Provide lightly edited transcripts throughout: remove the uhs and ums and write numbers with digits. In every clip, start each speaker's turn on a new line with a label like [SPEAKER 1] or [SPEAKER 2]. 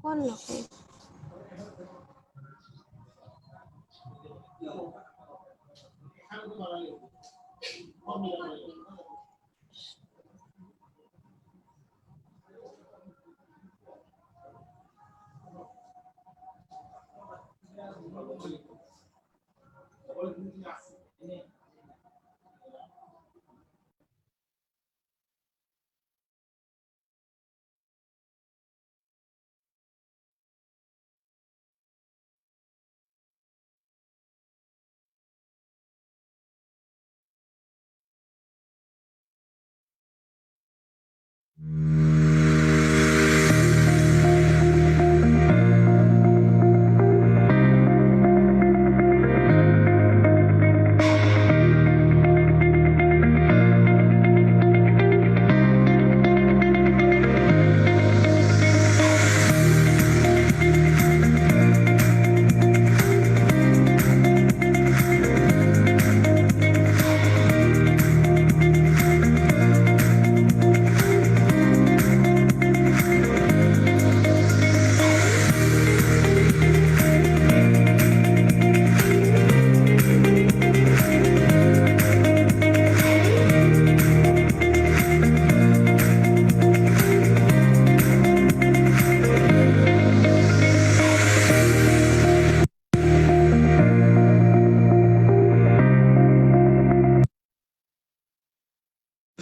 [SPEAKER 1] कौन लोग है?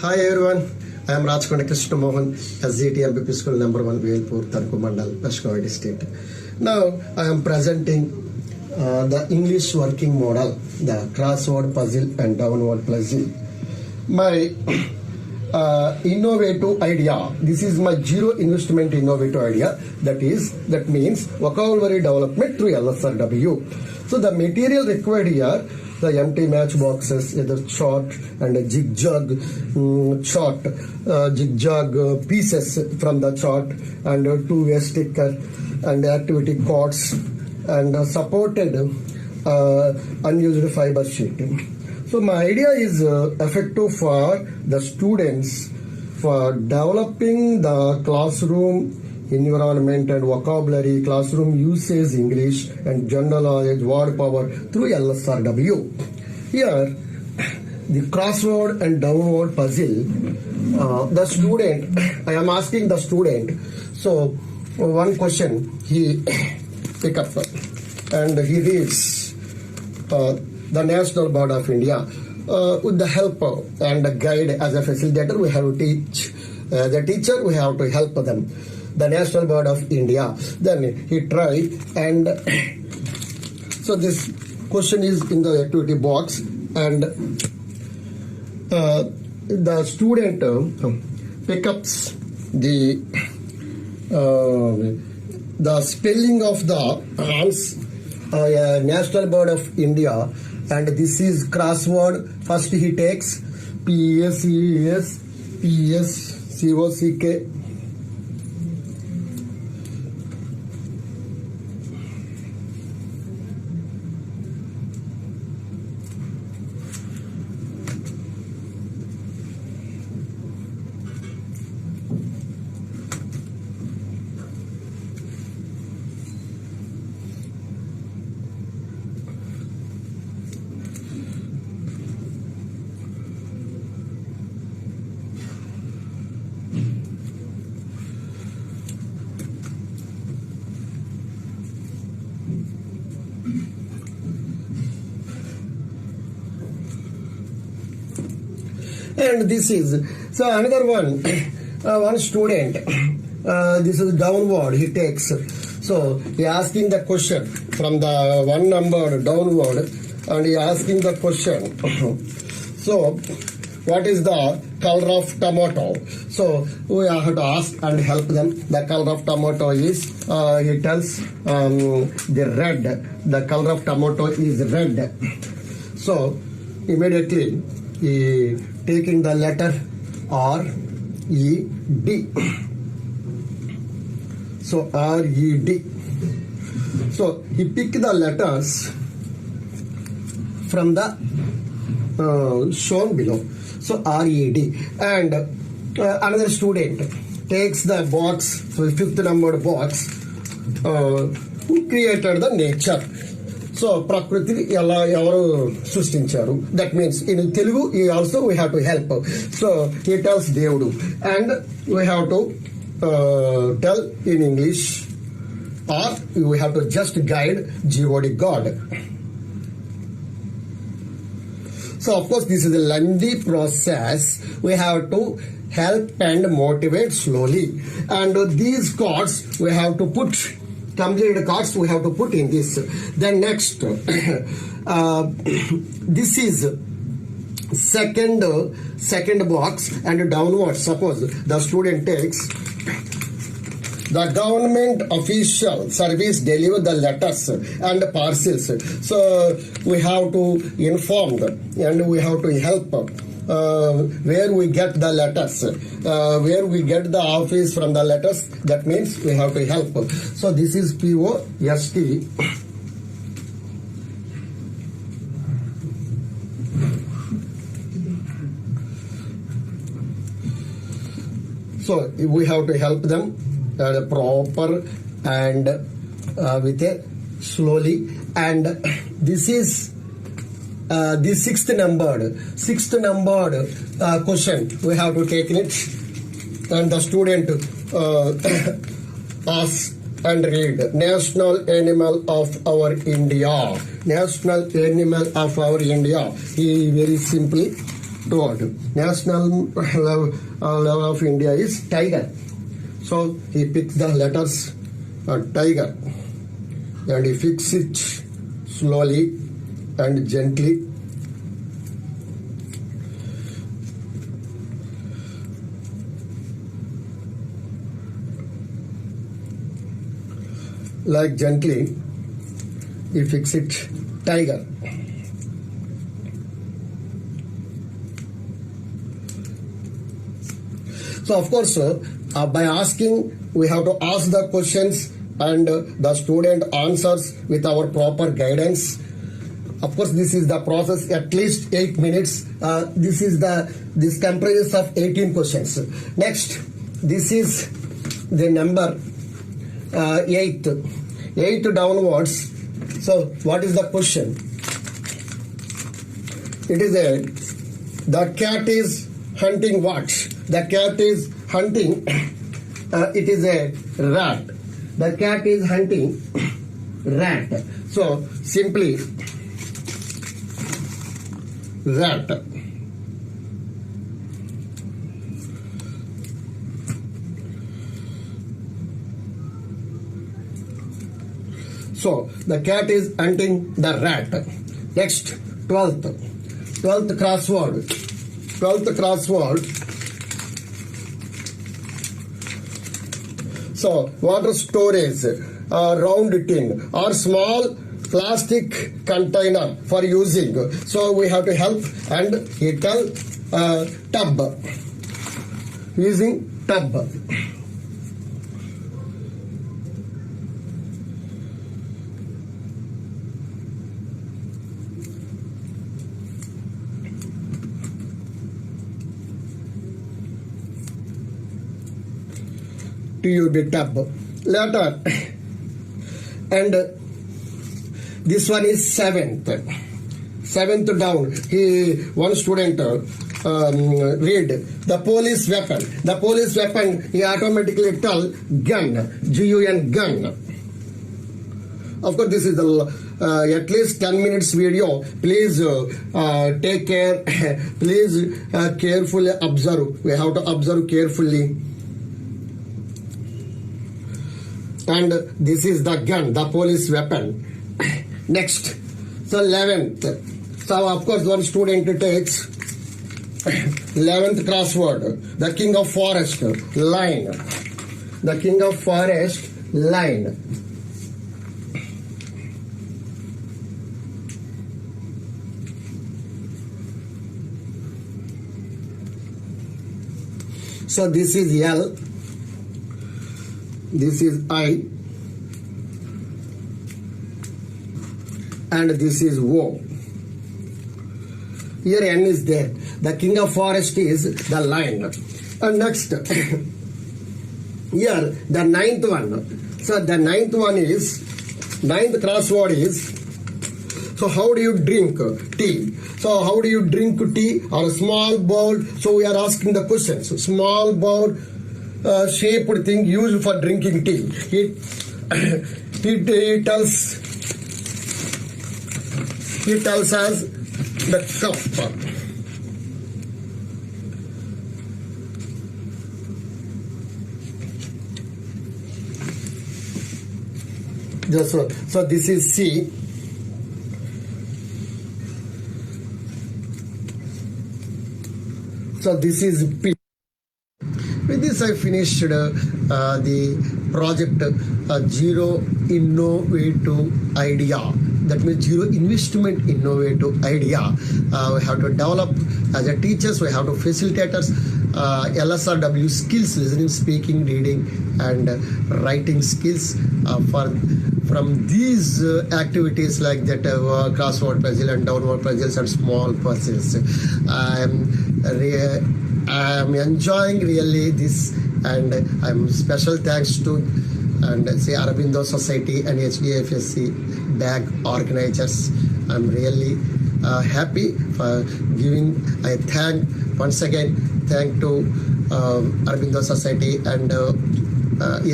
[SPEAKER 2] Hi everyone, I am Rajkonda Krishna Mohan, SGT MPP School number 1, Velpur, Tarku Mandal, West Goa District. Now I am presenting the English working model, the crossword puzzle and downward puzzle. My innovative idea, this is my zero investment innovative idea, that means vocabulary development through LSRW. So the material required here, the empty match boxes, the chart and a zigzag chart, zigzag pieces from the chart, and a two-way sticker and activity cards, and supported unused fiber sheet. So my idea is effective for the students for developing the classroom environment and vocabulary, classroom usage English and general knowledge, word power through LSRW. Here, the crossword and downward puzzle, the student, I am asking the student, so one question he pick up and he reads the National Board of India. With the help and the guide as a facilitator, we have to teach the teacher, we have to help them. The National Board of India. Then he tried, and so this question is in the activity box, and the student picks the spelling of the National Board of India, and this is crossword. First he takes PSES, PSCOCK. And this is, so another one, one student, this is downward, he takes. So he asking the question from the one number downward, and he asking the question. So what is the color of tomato? So we have to ask and help them. The color of tomato is, he tells the red. The color of tomato is red. So immediately he taking the letter R-E-D. So R-E-D. So he picked the letters from the shown below. So R-E-D. And another student takes the box, so fifth numbered box, who created the nature. So ప్రకృతిని ఎవరు సృష్టించారు, that means in Telugu ఈ also we have to help. So he tells devudu, and we have to tell in English, or we have to just guide G O D god. So of course this is a lengthy process. We have to help and motivate slowly, and these cards we have to put, completed cards we have to put in this. Then next this is second box, and downwards suppose the student takes the government official service deliver the letters and parcels. So we have to inform them, and we have to help where we get the letters, where we get the office from the letters. That means we have to help. So this is POST. So we have to help them proper and with a slowly, and this is the sixth numbered question we have to take it, and the student ask and read national animal of our India. National animal of our India, he very simply told national level of India is tiger. So he picks the letters tiger, and he fixes it slowly and gently. Like gently he fixes it tiger. So of course by asking, we have to ask the questions, and the student answers with our proper guidance. Of course this is the process, at least 8 minutes. This comprises of 18 questions. Next, this is the number 8 downwards. So what is the question? It is the cat is hunting what? The cat is hunting, it is a rat. The cat is hunting rat. So simply rat. So the cat is hunting the rat. Next, 12th crossword. So water storage, round tin or small plastic container for using. So we have to help, and he tell tub, using tub. TUB tub. Later, and this one is seventh down. One student read the police weapon. The police weapon, he automatically tell gun, GUN, gun. Of course this is the at least 10 minutes video. Please take care. Please carefully observe. We have to observe carefully. And this is the gun, the police weapon. Next, so 11th. So of course one student takes 11th crossword. The king of forest, line. The king of forest, line. So this is L. This is I, and this is O. Here N is there. The king of forest is the lion. And next, here the ninth one. So the ninth crossword is, so how do you drink tea? So how do you drink tea or a small bowl? So we are asking the question. So small bowl shaped thing used for drinking tea. It tells us the cup. So this is C. So this is P. With this, I finished the project Zero Innovative Idea. That means zero investment innovative idea. We have to develop as a teachers. We have to facilitators LSRW skills, listening, speaking, reading, and writing skills from these activities like that crossword puzzle and downward puzzles and small puzzles. I'm enjoying really this, and I'm special thanks to and say Aurobindo Society and HDFSC bag organizers. I'm really happy for giving. I thank once again to Aurobindo Society and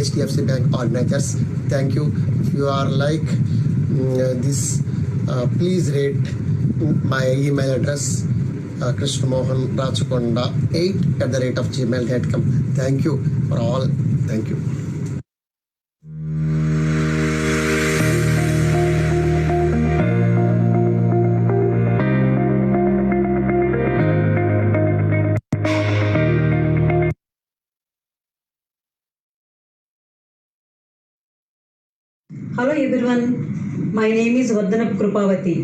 [SPEAKER 2] HDFC Bank organizers. Thank you. If you are like this, please rate my email address krishnamohanrachakonda8@gmail.com. Thank you for all. Thank you.
[SPEAKER 1] Hello everyone, my name is Vardhanap Krupavati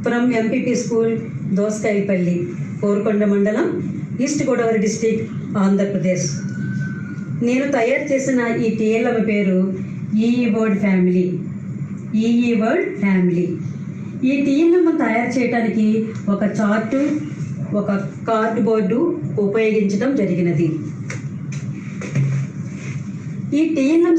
[SPEAKER 1] from MPP School, Doskaipalli, Korukonda Mandalam, East Godavari District, Andhra Pradesh. నేను తయారు చేసిన ఈ TLM పేరు EE word family. EE word family. ఈ TLM తయారు చేయడానికి ఒక chart, ఒక కార్డు బోర్డు ఉపయోగించడం జరిగినది. ఈ టీఎల్ఎం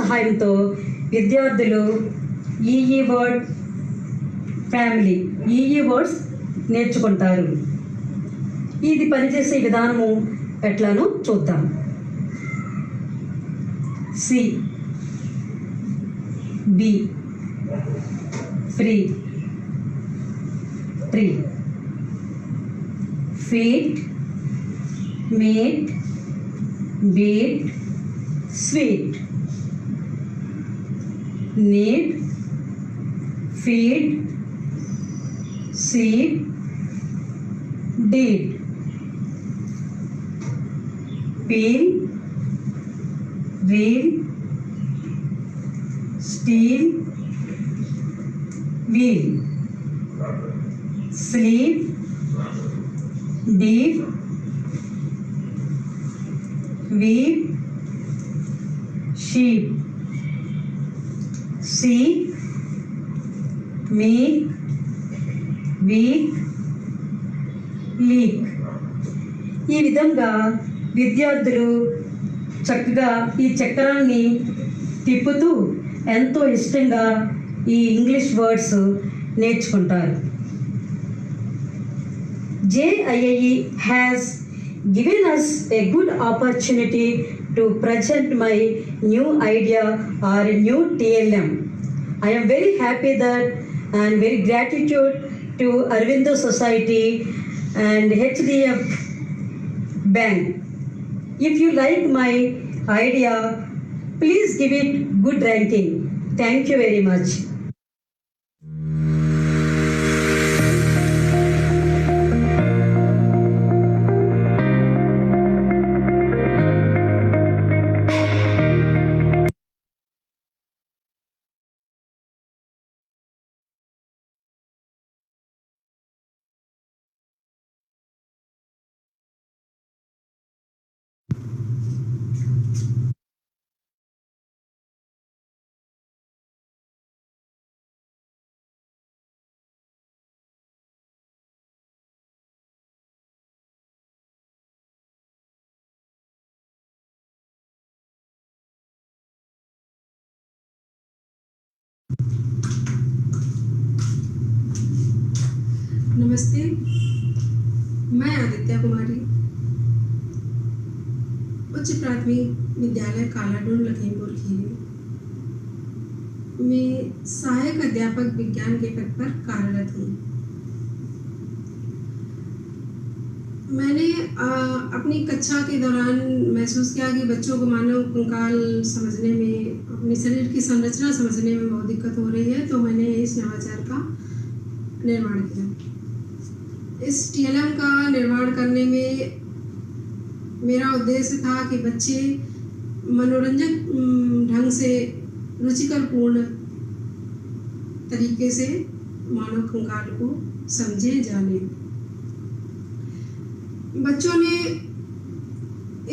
[SPEAKER 1] సహాయంతో విద్యార్థులు EE word family, EE words నేర్చుకుంటారు. ఇది పనిచేసే విధానము ఎట్లానో చూద్దాం. See, bee, free, tree, feet, meet, beet, sweet, need, feed, seed, deed, peel, reel, steal, wheel, sleep, deep, weep, sheep, see, make, weak, leak. ఈ విధంగా విద్యార్థులు చక్కగా ఈ చక్రాన్ని తిప్పుతూ ఎంతో ఇష్టంగా ఈ ఇంగ్లీష్ వర్డ్స్ నేర్చుకుంటారు. JIIE has given us a good opportunity to present my new idea or a new TLM. I am very happy that and very gratitude to Aurobindo Society and HDF Bank. If you like my idea, please give it good ranking. Thank you very much.
[SPEAKER 3] नमस्ते, मैं आदित्य कुमारी उच्च प्राथमिक विद्यालय कालाडून लखीमपुर खीरी में सहायक अध्यापक विज्ञान के पद पर कार्यरत हूँ। मैंने अपनी कक्षा के दौरान महसूस किया कि बच्चों को मानव कंकाल समझने में, अपने शरीर की संरचना समझने में बहुत दिक्कत हो रही है, तो मैंने इस नवाचार का निर्माण किया। इस TLM का निर्माण करने में मेरा उद्देश्य था कि बच्चे मनोरंजक ढंग से, रुचिकरपूर्ण तरीके से मानव कंकाल को समझे, जाने। बच्चों ने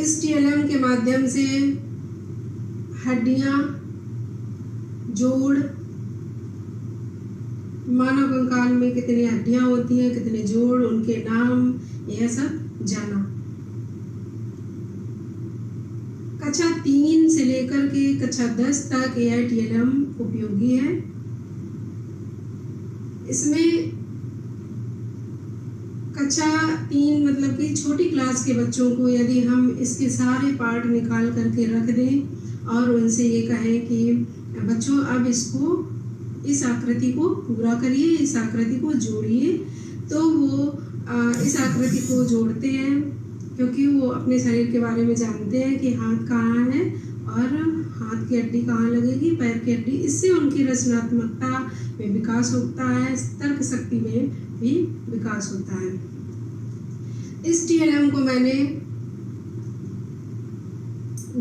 [SPEAKER 3] इस TLM के माध्यम से हड्डियां, जोड़, मानव कंकाल में कितनी हड्डियां होती हैं, कितने जोड़, उनके नाम, यह सब जाना। कक्षा 3 से लेकर के कक्षा 10 तक यह TLM उपयोगी है। इसमें कक्षा 3 मतलब कि छोटी क्लास के बच्चों को यदि हम इसके सारे पार्ट निकाल करके रख दें और उनसे ये कहें कि बच्चों अब इसको, इस आकृति को पूरा करिए, इस आकृति को जोड़िए, तो वो इस आकृति को जोड़ते हैं, क्योंकि वो अपने शरीर के बारे में जानते हैं कि हाथ कहाँ है और हाथ की हड्डी कहाँ लगेगी, पैर की हड्डी। इससे उनकी रचनात्मकता में विकास होता है, तर्क शक्ति में भी विकास होता है। इस TLM को मैंने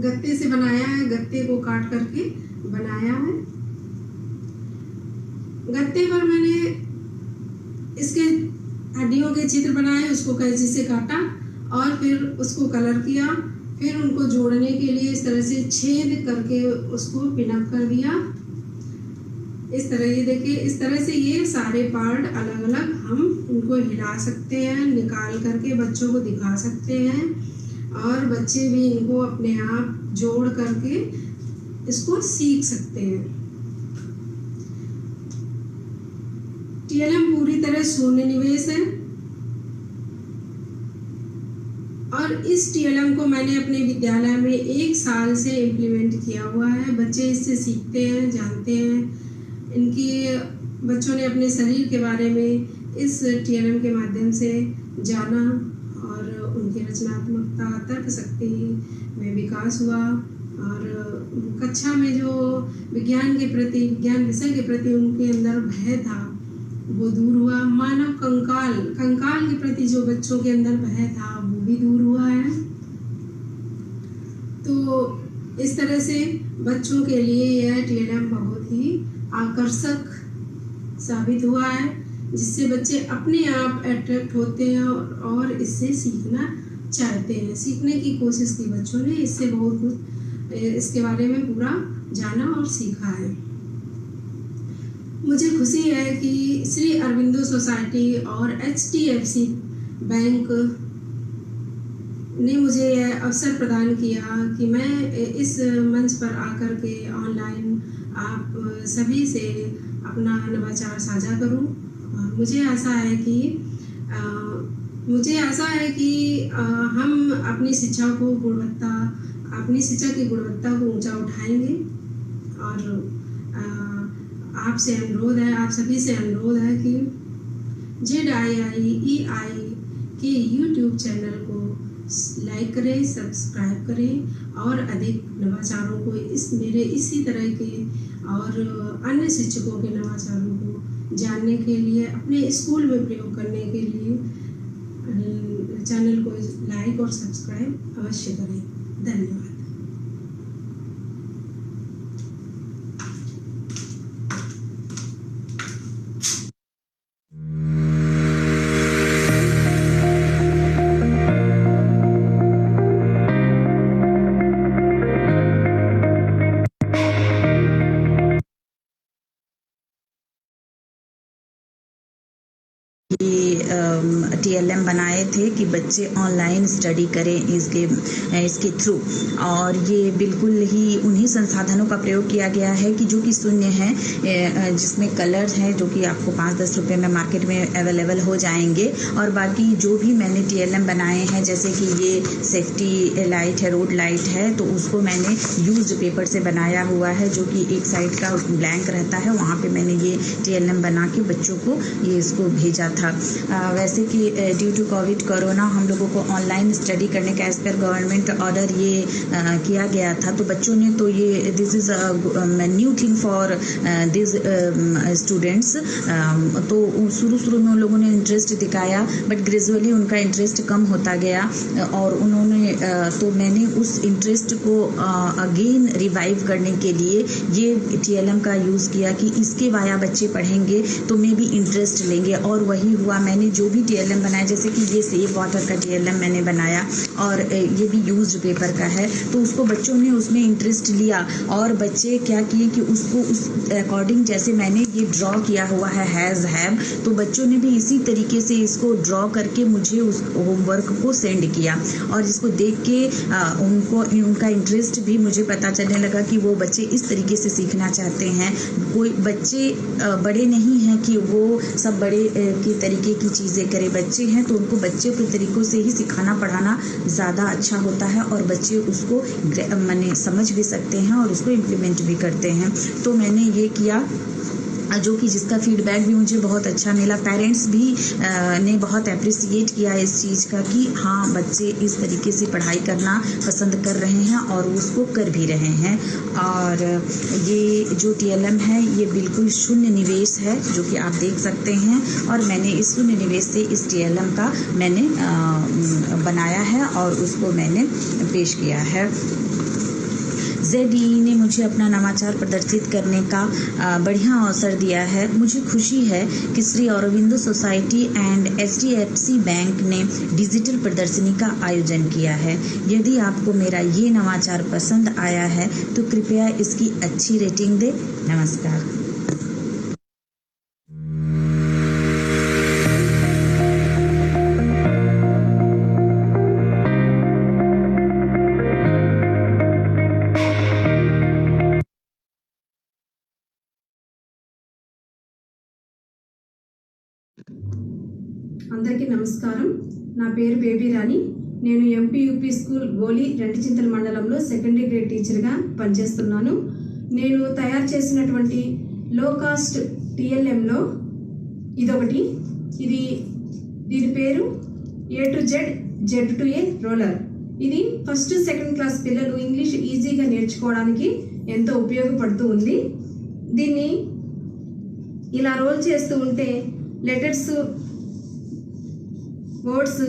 [SPEAKER 3] गत्ते से बनाया है, गत्ते को काट करके बनाया है। गत्ते पर मैंने इसके हड्डियों के चित्र बनाए, उसको कैंची से काटा और फिर उसको कलर किया, फिर उनको जोड़ने के लिए इस तरह से छेद करके उसको पिनअप कर दिया। इस तरह ये देखिए, इस तरह से ये सारे पार्ट अलग अलग हम इनको हिला सकते हैं, निकाल करके बच्चों को दिखा सकते हैं और बच्चे भी इनको अपने आप जोड़ करके इसको सीख सकते हैं। TLM पूरी तरह शून्य निवेश है और इस TLM को मैंने अपने विद्यालय में 1 साल से इम्प्लीमेंट किया हुआ है। बच्चे इससे सीखते हैं, जानते हैं। इनकी बच्चों ने अपने शरीर के बारे में इस TLM के माध्यम से जाना और उनकी रचनात्मकता, तर्क शक्ति में विकास हुआ और कक्षा में जो विज्ञान के प्रति, विज्ञान विषय के प्रति उनके अंदर भय था वो दूर हुआ। मानव कंकाल के प्रति जो बच्चों के अंदर भय था वो भी दूर हुआ है। तो इस तरह से बच्चों के लिए यह TLM बहुत ही आकर्षक साबित हुआ है, जिससे बच्चे अपने आप अट्रैक्ट होते हैं और इससे सीखना चाहते हैं। सीखने की कोशिश की बच्चों ने, इससे बहुत कुछ इसके बारे में पूरा जाना और सीखा है। मुझे खुशी है कि श्री अरविंदो सोसाइटी और HDFC बैंक ने मुझे यह अवसर प्रदान किया कि मैं इस मंच पर आकर के ऑनलाइन आप सभी से अपना नवाचार साझा करूं। और मुझे आशा है कि हम अपनी शिक्षा की गुणवत्ता को ऊंचा उठाएंगे। और आपसे अनुरोध है, आप सभी से अनुरोध है कि ZIIEI के YouTube चैनल को लाइक करें, सब्सक्राइब करें और अधिक नवाचारों को मेरे इसी तरह के और अन्य शिक्षकों के नवाचारों को जानने के लिए, अपने स्कूल में प्रयोग करने के लिए चैनल को लाइक और सब्सक्राइब अवश्य करें। धन्यवाद।
[SPEAKER 4] ये TLM बनाए थे कि बच्चे ऑनलाइन स्टडी करें इसके थ्रू, और ये बिल्कुल ही उन्हीं संसाधनों का प्रयोग किया गया है कि जो कि शून्य है, जिसमें कलर्स हैं जो कि आपको 5-10 रुपये में मार्केट में अवेलेबल हो जाएंगे। और बाकी जो भी मैंने TLM बनाए हैं, जैसे कि ये सेफ्टी लाइट है, रोड लाइट है, तो उसको मैंने यूज्ड पेपर से बनाया हुआ है, जो कि एक साइड का ब्लैंक रहता है, वहाँ पे मैंने ये TLM बना के बच्चों को ये इसको भेजा था। वैसे कि ड्यू टू कोविड कोरोना हम लोगों को ऑनलाइन स्टडी करने का एज पर गवर्नमेंट ऑर्डर ये किया गया था, तो बच्चों ने तो ये this is new thing for this students. तो शुरू में उन लोगों ने इंटरेस्ट दिखाया, बट ग्रेजुअली उनका इंटरेस्ट कम होता गया, और उन्होंने तो मैंने उस इंटरेस्ट को अगेन रिवाइव करने के लिए ये TLM का यूज़ किया कि इसके वाया बच्चे पढ़ेंगे तो मे भी इंटरेस्ट लेंगे। और वही हुआ, मैंने जो भी TLM बनाया, जैसे कि ये सेव वाटर का TLM मैंने बनाया, और ये भी यूज्ड पेपर का है, तो उसको बच्चों ने उसमें इंटरेस्ट लिया, और बच्चे क्या किए कि उसको उस अकॉर्डिंग, जैसे मैंने ये ड्रॉ किया हुआ है हैज़ हैव, तो बच्चों ने भी इसी तरीके से इसको ड्रॉ करके मुझे उस होमवर्क को सेंड किया, और इसको देख के उनका इंटरेस्ट भी मुझे पता चलने लगा कि वो बच्चे इस तरीके से सीखना चाहते हैं। कोई बच्चे बड़े नहीं हैं कि वो सब बड़े की तरीके की चीज़ें करें, बच्चे हैं तो उनको बच्चे के तरीक़ों से ही सिखाना पढ़ाना ज़्यादा अच्छा होता है, और बच्चे उसको माने समझ भी सकते हैं और उसको इम्प्लीमेंट भी करते हैं। तो मैंने ये किया, जो कि जिसका फीडबैक भी मुझे बहुत अच्छा मिला। पेरेंट्स भी ने बहुत अप्रिसिएट किया इस चीज़ का कि हाँ, बच्चे इस तरीके से पढ़ाई करना पसंद कर रहे हैं और उसको कर भी रहे हैं। और ये जो TLM है ये बिल्कुल शून्य निवेश है, जो कि आप देख सकते हैं, और मैंने इस शून्य निवेश से इस TLM का मैंने बनाया है और उसको मैंने पेश किया है। ZEE ने मुझे अपना नवाचार प्रदर्शित करने का बढ़िया अवसर दिया है। मुझे खुशी है कि Shri Aurobindo society and HDFC bank ने डिजिटल प्रदर्शनी का आयोजन किया है। यदि आपको मेरा ये नवाचार पसंद आया है तो कृपया इसकी अच्छी रेटिंग दें। नमस्कार।
[SPEAKER 3] అందరికీ నమస్కారం. నా పేరు బేబీ రాణి. నేను MPUP స్కూల్ గోలి రెంటిచింతల మండలంలో సెకండరీ గ్రేడ్ టీచర్గా పనిచేస్తున్నాను. నేను తయారు చేసినటువంటి లో కాస్ట్ TLMలో ఇదొకటి. దీని పేరు A to Z, Z to A roller. ఇది ఫస్ట్ సెకండ్ క్లాస్ పిల్లలు ఇంగ్లీష్ ఈజీగా నేర్చుకోవడానికి ఎంతో ఉపయోగపడుతూ ఉంది. దీన్ని ఇలా రోల్ చేస్తూ ఉంటే లెటర్స్, వర్డ్స్,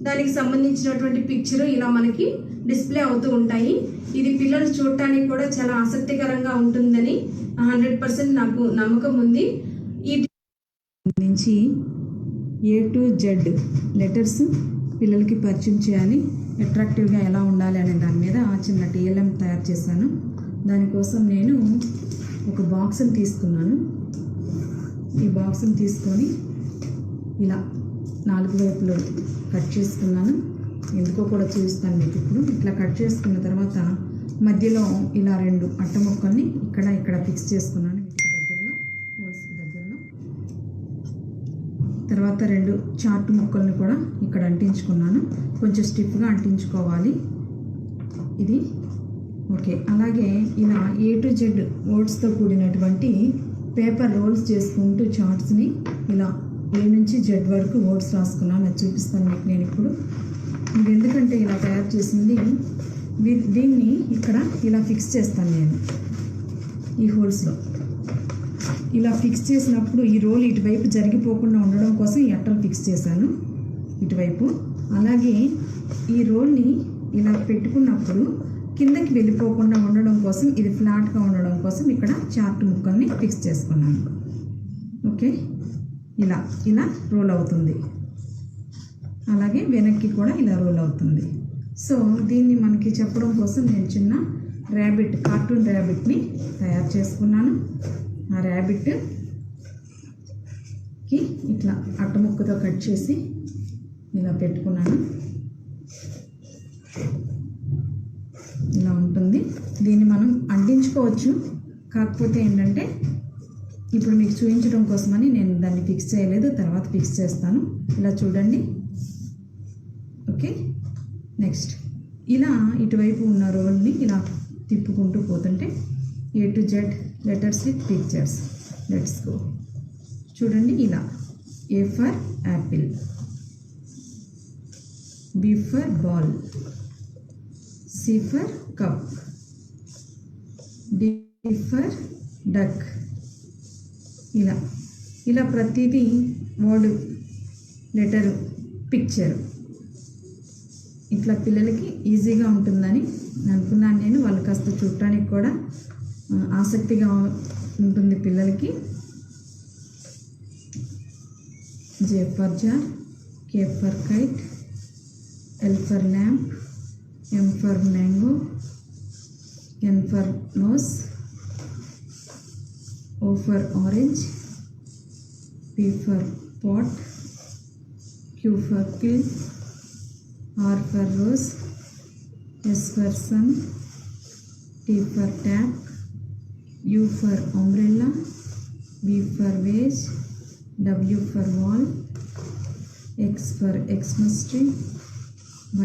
[SPEAKER 3] దానికి సంబంధించినటువంటి పిక్చర్ ఇలా మనకి డిస్ప్లే అవుతూ ఉంటాయి. ఇది పిల్లలు చూడటానికి కూడా చాలా ఆసక్తికరంగా ఉంటుందని 100% నాకు నమ్మకం ఉంది. ఈ నుంచి A to Z లెటర్స్ పిల్లలకి పరిచయం చేయాలి, అట్రాక్టివ్గా ఎలా ఉండాలి అనే దాని మీద చిన్న TLM తయారు చేశాను. దానికోసం నేను ఒక బాక్స్ని తీసుకున్నాను. ఈ బాక్స్ని తీసుకొని ఇలా 4 వైపులు కట్ చేసుకున్నాను. ఎందుకో కూడా చూస్తాను మీకు ఇప్పుడు. ఇట్లా కట్ చేసుకున్న తర్వాత మధ్యలో ఇలా 2 అట్ట ముక్కల్ని ఇక్కడ ఫిక్స్ చేసుకున్నాను, దగ్గరలో హోల్స్ దగ్గరలో. తర్వాత 2 చార్ట్ ముక్కల్ని కూడా ఇక్కడ అంటించుకున్నాను. కొంచెం స్టిఫ్గా అంటించుకోవాలి ఇది. ఓకే, అలాగే ఇలా A to Z వర్డ్స్తో కూడినటువంటి పేపర్ రోల్స్ చేసుకుంటూ చార్ట్స్ని ఇలా A నుంచి Z వరకు వర్డ్స్ రాసుకున్నాను. అది చూపిస్తాను మీకు నేను ఇప్పుడు. ఇది ఎందుకంటే ఇలా తయారు చేసింది, దీన్ని ఇక్కడ ఇలా ఫిక్స్ చేస్తాను నేను ఈ హోల్స్లో. ఇలా ఫిక్స్ చేసినప్పుడు ఈ రోల్ ఇటువైపు జరిగిపోకుండా ఉండడం కోసం ఈ అట్టలు ఫిక్స్ చేశాను ఇటువైపు. అలాగే ఈ రోల్ని ఇలా పెట్టుకున్నప్పుడు కిందకి వెళ్ళిపోకుండా ఉండడం కోసం, ఇది ఫ్లాట్గా ఉండడం కోసం ఇక్కడ చార్ట్ ముక్కల్ని ఫిక్స్ చేసుకున్నాను. ఓకే, ఇలా రోల్ అవుతుంది. అలాగే వెనక్కి కూడా ఇలా రోల్ అవుతుంది. సో దీన్ని మనకి చెప్పడం కోసం నేను చిన్న కార్టూన్ ర్యాబిట్ని తయారు చేసుకున్నాను. ఆ ర్యాబిట్
[SPEAKER 5] కి ఇట్లా అట్టముక్కతో కట్ చేసి ఇలా పెట్టుకున్నాను. ఇలా ఉంటుంది. దీన్ని మనం అంటించుకోవచ్చు. కాకపోతే ఏంటంటే ఇప్పుడు మీకు చూపించడం కోసమని నేను దాన్ని ఫిక్స్ చేయలేదు, తర్వాత ఫిక్స్ చేస్తాను. ఇలా చూడండి. ఓకే, నెక్స్ట్ ఇలా ఇటువైపు ఉన్న రోల్ని ఇలా తిప్పుకుంటూ పోతుంటే A to Z letters with pictures. Let's go. చూడండి, ఇలా A for apple, B for ball, C for cup, D for duck. ఇలా ప్రతిదీ వర్డ్, లెటరు, పిక్చర్ ఇట్లా పిల్లలకి ఈజీగా ఉంటుందని అనుకున్నాను నేను. వాళ్ళు కాస్త చూడటానికి కూడా ఆసక్తిగా ఉంటుంది పిల్లలకి. J for jar, K for kite, L for lamp, M for mango, N for nose, O for orange, P for pot, Q for kill, R for rose, S for sun, T for tap, U for umbrella, V for vase, W for wall, X for Xmas tree,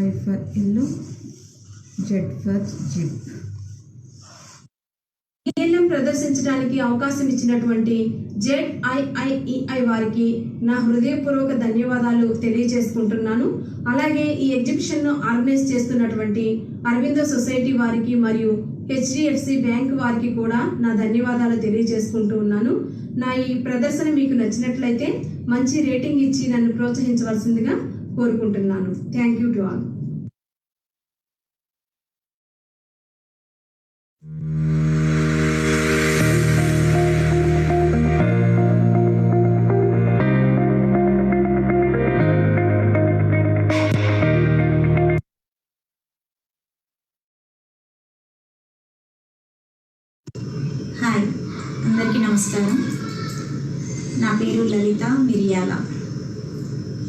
[SPEAKER 5] Y for yellow, Z for jeep.
[SPEAKER 6] ALM ప్రదర్శించడానికి అవకాశం ఇచ్చినటువంటి ZIIEI వారికి నా హృదయపూర్వక ధన్యవాదాలు తెలియజేసుకుంటున్నాను. అలాగే ఈ ఎగ్జిబిషన్ను ఆర్గనైజ్ చేస్తున్నటువంటి అరవిందో సొసైటీ వారికి మరియు HDFC బ్యాంక్ వారికి కూడా నా ధన్యవాదాలు తెలియజేసుకుంటూ ఉన్నాను. నా ఈ ప్రదర్శన మీకు నచ్చినట్లయితే మంచి రేటింగ్ ఇచ్చి నన్ను ప్రోత్సహించవలసిందిగా కోరుకుంటున్నాను. Thank you to all.
[SPEAKER 7] Hi, అందరికీ నమస్కారం. నా పేరు లలిత మిరియాల.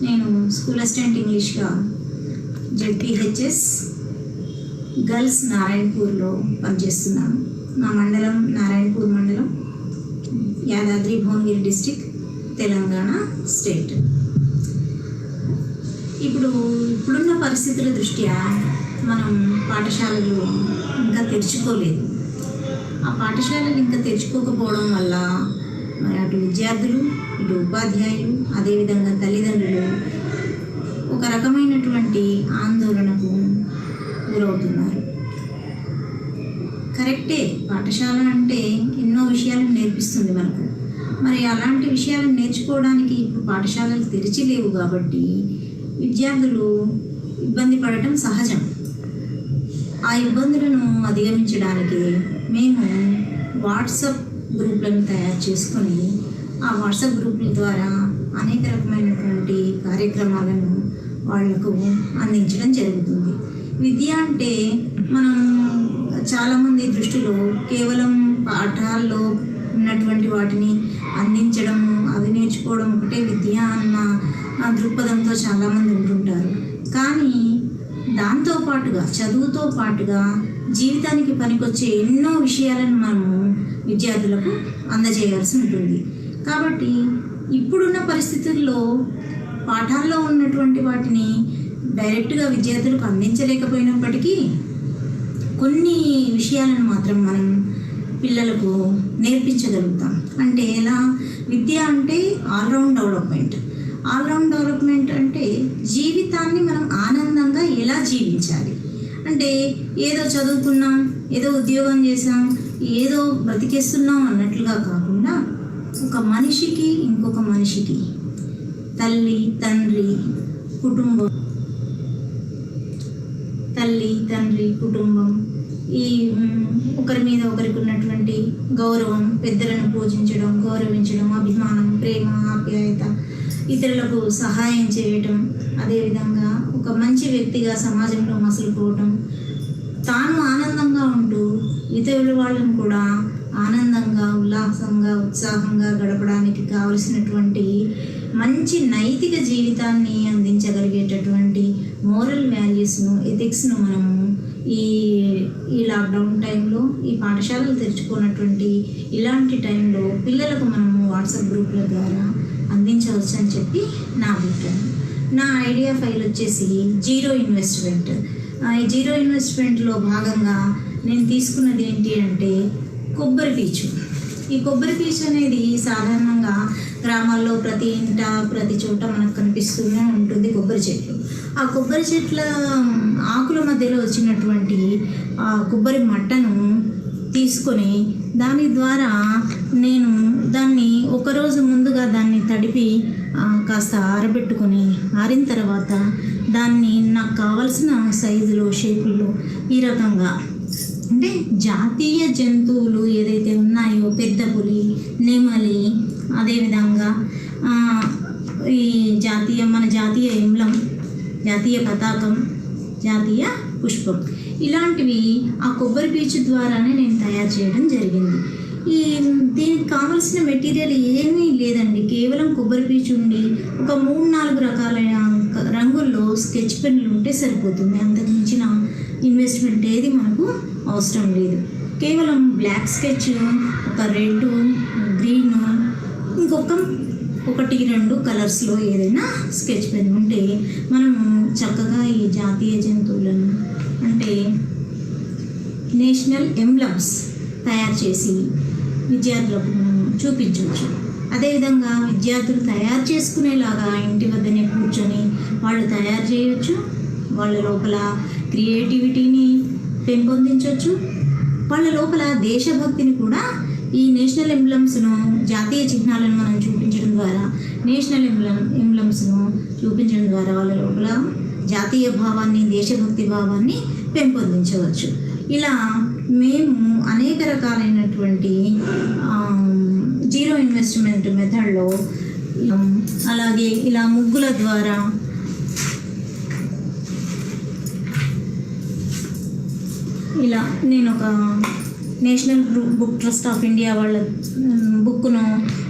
[SPEAKER 7] నేను స్కూల్ అసిస్టెంట్ ఇంగ్లీష్గా ZPHS గర్ల్స్ నారాయణపూర్లో పనిచేస్తున్నాను. మా మండలం నారాయణపూర్ మండలం, యాదాద్రి భువనగిరి డిస్టిక్, తెలంగాణ స్టేట్. ఇప్పుడున్న పరిస్థితుల దృష్ట్యా మనం పాఠశాలలు ఇంకా తెరుచుకోలేదు. ఆ పాఠశాలలు ఇంకా తెరుచుకోకపోవడం వల్ల మరి అటు విద్యార్థులు, ఇటు ఉపాధ్యాయులు, అదేవిధంగా తల్లిదండ్రులు ఒక రకమైనటువంటి ఆందోళనకు గురవుతున్నారు. కరెక్టే, పాఠశాల అంటే ఎన్నో విషయాలు నేర్పిస్తుంది మనకు. మరి అలాంటి విషయాలు నేర్చుకోవడానికి ఇప్పుడు పాఠశాలలు తెరిచి లేవు కాబట్టి విద్యార్థులు ఇబ్బంది పడటం సహజం. ఆ ఇబ్బందులను అధిగమించడానికి మేము వాట్సాప్ గ్రూపులను తయారు చేసుకొని ఆ వాట్సాప్ గ్రూపుల ద్వారా అనేక రకమైనటువంటి కార్యక్రమాలను వాళ్లకు అందించడం జరుగుతుంది. విద్య అంటే మనం చాలామంది దృష్టిలో కేవలం పాఠాల్లో ఉన్నటువంటి వాటిని అందించడము, అవి నేర్చుకోవడం ఒకటే విద్య అన్న దృక్పథంతో చాలామంది ఉంటుంటారు. కానీ దాంతో పాటుగా, చదువుతో పాటుగా జీవితానికి పనికొచ్చే ఎన్నో విషయాలను మనము విద్యార్థులకు అందజేయాల్సి ఉంటుంది. కాబట్టి ఇప్పుడున్న పరిస్థితుల్లో పాఠాల్లో ఉన్నటువంటి వాటిని డైరెక్ట్గా విద్యార్థులకు అందించలేకపోయినప్పటికీ కొన్ని విషయాలను మాత్రం మనం పిల్లలకు నేర్పించగలుగుతాం. అంటే ఎలా? విద్య అంటే ఆల్రౌండ్ డెవలప్మెంట్. ఆల్రౌండ్ డెవలప్మెంట్ అంటే జీవితాన్ని మనం ఆనందంగా ఎలా జీవించాలి. అంటే ఏదో చదువుకున్నాం, ఏదో ఉద్యోగం చేసాం, ఏదో బ్రతికేస్తున్నాం అన్నట్లుగా కాకుండా ఒక మనిషికి ఇంకొక మనిషికి, తల్లి తండ్రి కుటుంబం, ఈ ఒకరి మీద ఒకరికి ఉన్నటువంటి గౌరవం, పెద్దలను పూజించడం, గౌరవించడం, అభిమానం, ప్రేమ, ఆప్యాయత, ఇతరులకు సహాయం చేయటం, అదేవిధంగా ఒక మంచి వ్యక్తిగా సమాజంలో మసులుకోవటం, తాను ఆనందంగా ఉంటూ ఇతరుల వాళ్ళను కూడా ఆనందంగా ఉల్లాసంగా ఉత్సాహంగా గడపడానికి కావలసినటువంటి మంచి నైతిక జీవితాన్ని అందించగలిగేటటువంటి మోరల్ వాల్యూస్ను ఎథిక్స్ను మనము ఈ లాక్డౌన్ టైంలో ఈ పాఠశాలలు తెరుచుకున్నటువంటి ఇలాంటి టైంలో పిల్లలకు మనము వాట్సాప్ గ్రూపుల ద్వారా అందించవచ్చు అని చెప్పి నా అభిప్రాయం. నా ఐడియా ఫైల్ వచ్చేసి జీరో ఇన్వెస్ట్మెంట్. ఈ జీరో ఇన్వెస్ట్మెంట్లో భాగంగా నేను తీసుకున్నది ఏంటి అంటే కొబ్బరి పీచు. ఈ కొబ్బరి పీచు అనేది సాధారణంగా గ్రామాల్లో ప్రతి ఇంట ప్రతి చోట మనకు కనిపిస్తూనే ఉంటుంది కొబ్బరి చెట్లు. ఆ కొబ్బరి చెట్ల ఆకుల మధ్యలో వచ్చినటువంటి ఆ కొబ్బరి మట్టను తీసుకొని దాని ద్వారా నేను దాన్ని ఒకరోజు ముందుగా దాన్ని తడిపి కాస్త ఆరబెట్టుకొని ఆరిన తర్వాత దాన్ని నాకు కావలసిన సైజులో షేపుల్లో ఈ రకంగా అంటే జాతీయ జంతువులు ఏదైతే ఉన్నాయో పెద్ద పులి, నెమలి, అదేవిధంగా ఈ మన జాతీయ ఎంబ్లం, జాతీయ పతాకం, జాతీయ పుష్పం ఇలాంటివి ఆ కొబ్బరి పీచు ద్వారానే నేను తయారు చేయడం జరిగింది. దీనికి కావలసిన మెటీరియల్ ఏమీ లేదండి, కేవలం కొబ్బరి పీచు ఉండి ఒక 3-4 రకాల రంగుల్లో స్కెచ్ పెన్నులు ఉంటే సరిపోతుంది. అంతకు మించిన ఇన్వెస్ట్మెంట్ ఏది మనకు అవసరం లేదు. కేవలం బ్లాక్ స్కెచ్, ఒక రెడ్, గ్రీన్, ఇంకొక 1-2 కలర్స్లో ఏదైనా స్కెచ్ పెన్ ఉంటే మనము చక్కగా ఈ జాతీయ జంతువులను అంటే నేషనల్ ఎంబ్లమ్స్ తయారు చేసి విద్యార్థులకు మనం చూపించవచ్చు. అదేవిధంగా విద్యార్థులు తయారు చేసుకునేలాగా ఇంటి వద్దనే కూర్చొని వాళ్ళు తయారు చేయవచ్చు. వాళ్ళ లోపల క్రియేటివిటీని పెంపొందించవచ్చు. వాళ్ళ లోపల దేశభక్తిని కూడా ఈ నేషనల్ ఎంబ్లమ్స్ను, జాతీయ చిహ్నాలను మనం చూపించడం ద్వారా, నేషనల్ ఎంబ్లమ్స్ను చూపించడం ద్వారా వాళ్ళ లోపల జాతీయ భావాన్ని, దేశభక్తి భావాన్ని పెంపొందించవచ్చు. ఇలా మేము అనేక రకాలైనటువంటి జీరో ఇన్వెస్ట్మెంట్ మెథడ్లో, అలాగే ఇలా ముగ్గుల ద్వారా, ఇలా నేను ఒక national book trust of India వాళ్ళ బుక్ను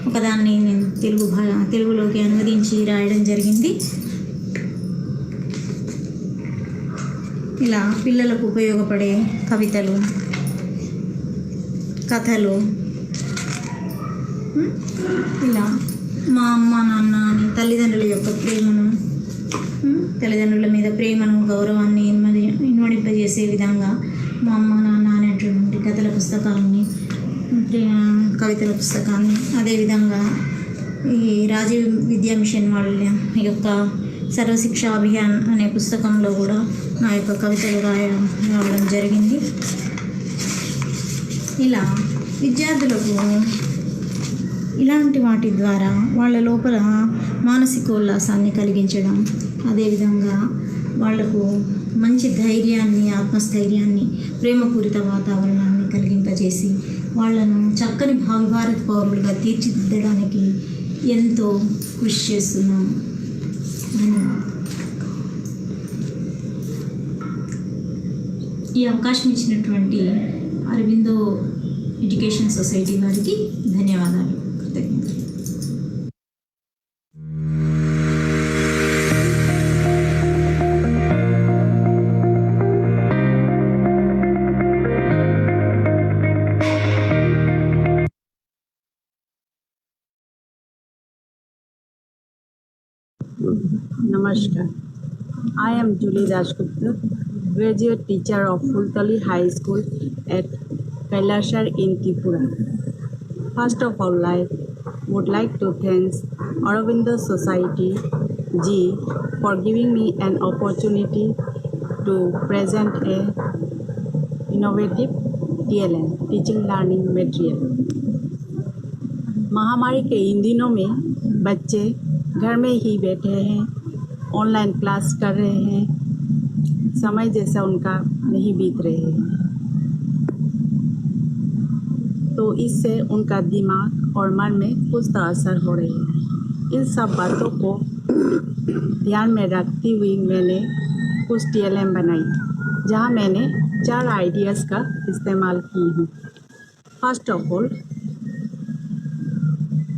[SPEAKER 7] ఒకదాన్ని నేను తెలుగులోకి అనువదించి రాయడం జరిగింది. ఇలా పిల్లలకు ఉపయోగపడే కవితలు, కథలు, ఇలా మా అమ్మ నాన్న అని తల్లిదండ్రుల యొక్క ప్రేమను, తల్లిదండ్రుల మీద ప్రేమను, గౌరవాన్ని ఇన్వడింపజేసే విధంగా మా అమ్మ నాన్న అనేటువంటి కథల పుస్తకాన్ని, కవితల పుస్తకాన్ని, అదేవిధంగా ఈ రాజీవ్ విద్యా మిషన్ వాళ్ళ యొక్క సర్వశిక్ష అభియాన్ అనే పుస్తకంలో కూడా నా యొక్క కవితలు రాయడం జరిగింది. ఇలా విద్యార్థులకు ఇలాంటి వాటి ద్వారా వాళ్ళ లోపల మానసికోల్లాసాన్ని కలిగించడం, అదేవిధంగా వాళ్లకు మంచి ధైర్యాన్ని, ఆత్మస్థైర్యాన్ని, ప్రేమపూరిత వాతావరణాన్ని కలిగింపజేసి వాళ్ళను చక్కని భారత పౌరులుగా తీర్చిదిద్దడానికి ఎంతో కృషి చేస్తున్నాము. ఈ అవకాశం ఇచ్చినటువంటి అరవిందో ఎడ్యుకేషన్ సొసైటీ వారికి ధన్యవాదాలు, కృతజ్ఞతలు.
[SPEAKER 8] Namaskar. I am Julie Dasgupta, graduate teacher of Fultali High School at Kailashar in Tripura. First of all, I would like to thank Aurobindo Society G for giving me an opportunity to present a innovative TLM, teaching learning material. महामारी के इन दिनों में बच्चे घर में ही बैठे हैं, online class कर रहे हैं, समय जैसा उनका नहीं बीत रहे हैं, तो इससे उनका दिमाग और मन में कुछ तो असर हो रहे हैं। इन सब बातों को ध्यान में रखती हुई मैंने कुछ TLM बनाई, जहां मैंने 4 आइडियाज़ का इस्तेमाल की हूँ। First of all,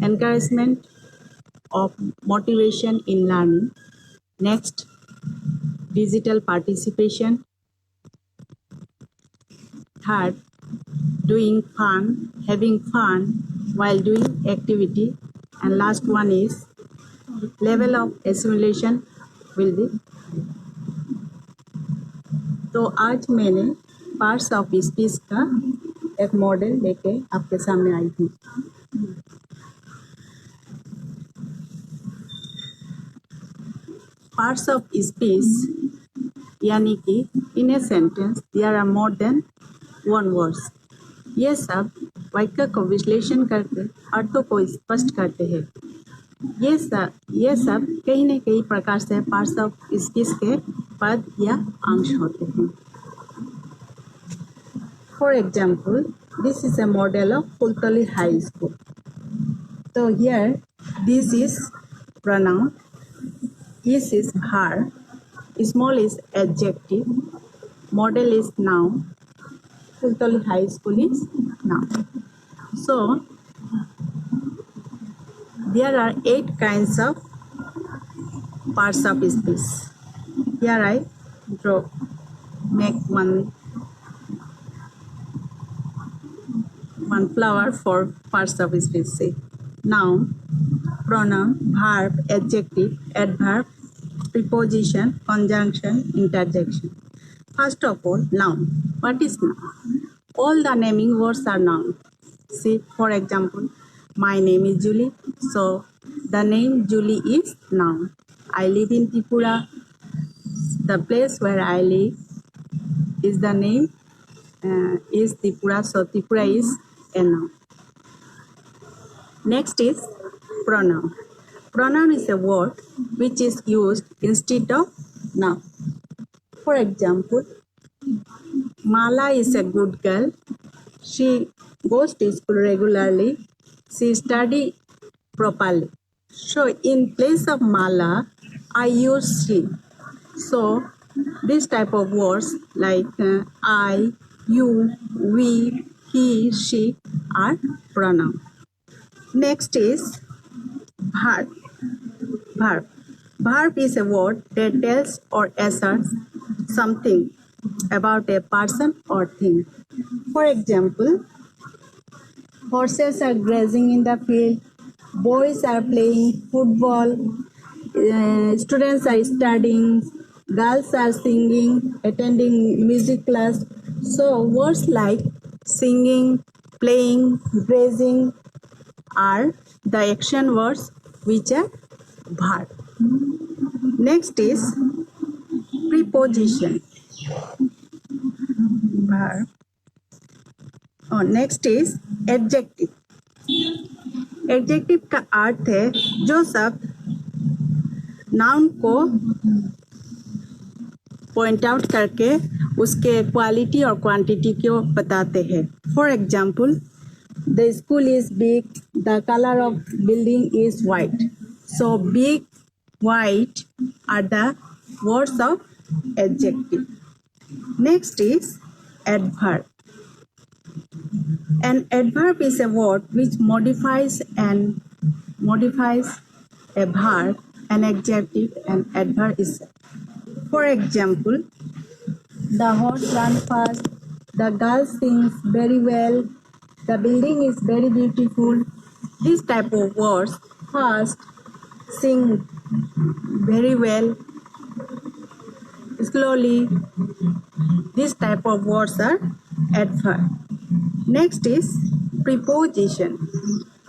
[SPEAKER 8] encouragement of motivation in learning. Next, digital participation. Third, having fun while doing activity. And last one is level of assimilation will be. तो आज मैंने पार्ट्स ऑफ स्पीच का एक मॉडल लेके आपके सामने आई हूँ। पार्ट्स ऑफ स्पीच यानी कि in a sentence there are more than one words. ये सब वाक्य को विश्लेषण करके अर्थों को स्पष्ट करते हैं। ये सब कहीं न कहीं प्रकार से पार्ट्स ऑफ स्पीच के पद या अंश होते हैं। For example, this is a model of Fultali high school. तो here this is pronoun, is verb, small is adjective, model is noun, Fultali High School is noun. So there are 8 kinds of parts of speech. Here I make one flower for parts of speech. Say noun, pronoun, verb, adjective, adverb, preposition, conjunction, interjection. First of all, noun. What is noun? All the naming words are noun. See, for example, my name is Julie. So the name Julie is noun. I live in Tripura. The place where I live is the name is Tripura. So Tripura is a noun. Next is pronoun. Pronoun is a word which is used instead of noun. For example, Mala is a good girl. She goes to school regularly. She studies properly. So in place of Mala, I use she. So this type of words like I, you, we, he, she are pronoun. Next is verb. Verb is a word that tells or asserts something about a person or thing. For example, horses are grazing in the field, boys are playing football, students are studying, girls are singing, attending music class. So words like singing, playing, grazing are the action words which are verb. Next is preposition. Verb. Next is adjective. Adjective का अर्थ है जो शब्द noun को point out करके उसके quality और quantity को बताते हैं. For example, the school is big, the colour of building is white. So big, white are the words of adjective. Next is adverb. An adverb is a word which modifies a verb, an adjective, and adverb is. For example, the horse runs fast, the girl sings very well, the building is very beautiful. This type of words, fast, sing very well, slowly, this type of words are adverb. Next is preposition.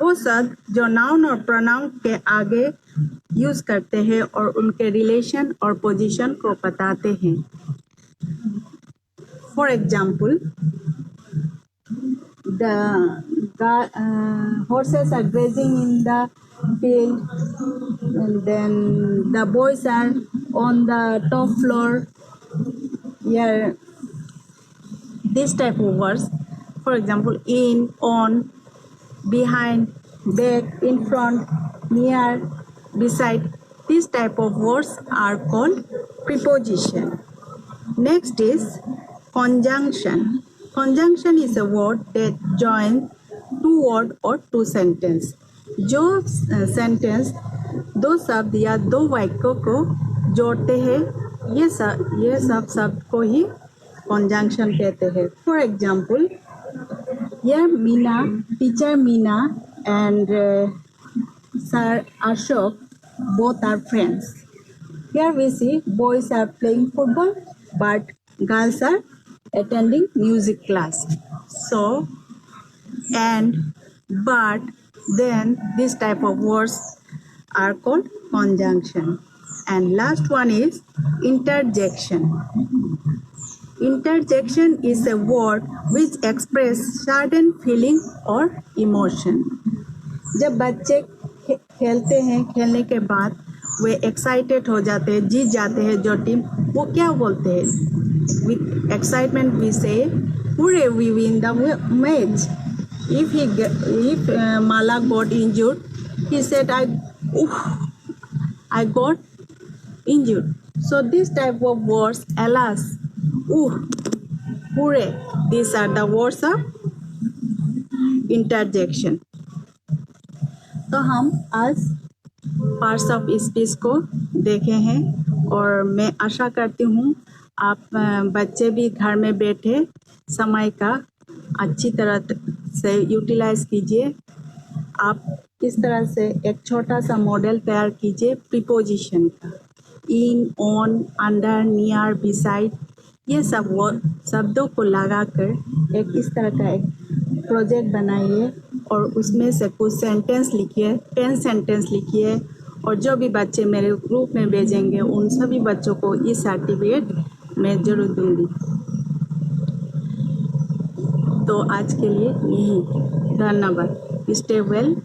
[SPEAKER 8] वो शब्द जो noun और pronoun के आगे use करते हैं और उनके रिलेशन और पोजीशन को बताते हैं. For example, the horses are grazing in the field, and then the boys are on the top floor. Here, this type of words, for example, in, on, behind, back, in front, near, beside, this type of words are called preposition. Next is conjunction. Conjunction is a word that joins two words or two sentences. जो sentence दो शब्द या दो वाक्यों को जोड़ते हैं ये सब शब्द को ही conjunction कहते हैं. For example, here teacher Meena and Sir Ashok both are friends. Here we see boys are playing football but girls are attending music class. So, and, but, then this type of words are called conjunction. And last one is interjection. Interjection is a word which expresses certain feeling or emotion. जब बच्चे खेलते हैं, खेलने के बाद वे excited हो जाते हैं, जीत जाते हैं जो टीम, वो क्या बोलते हैं? With excitement we say, "Hooray, we win the match." If Mala got injured, he said, I got injured. So this type of words, alas, hooray, these are the words of interjection. तो हम आज parts of speech को देखे हैं और मैं आशा करती हूँ आप बच्चे भी घर में बैठे समय का अच्छी तरह से यूटिलाइज कीजिए. आप इस तरह से एक छोटा सा मॉडल तैयार कीजिए प्रीपोजिशन का. इन, ऑन, अंडर, नियर, बिसाइड, ये सब शब्दों को लगाकर एक इस तरह का एक प्रोजेक्ट बनाइए और उसमें से कुछ सेंटेंस लिखिए, 10 सेंटेंस लिखिए और जो भी बच्चे मेरे ग्रुप में भेजेंगे उन सभी बच्चों को इस सर्टिफिकेट मैं जरूर दूंगी. तो आज के लिए यही, धन्यवाद. Stay well,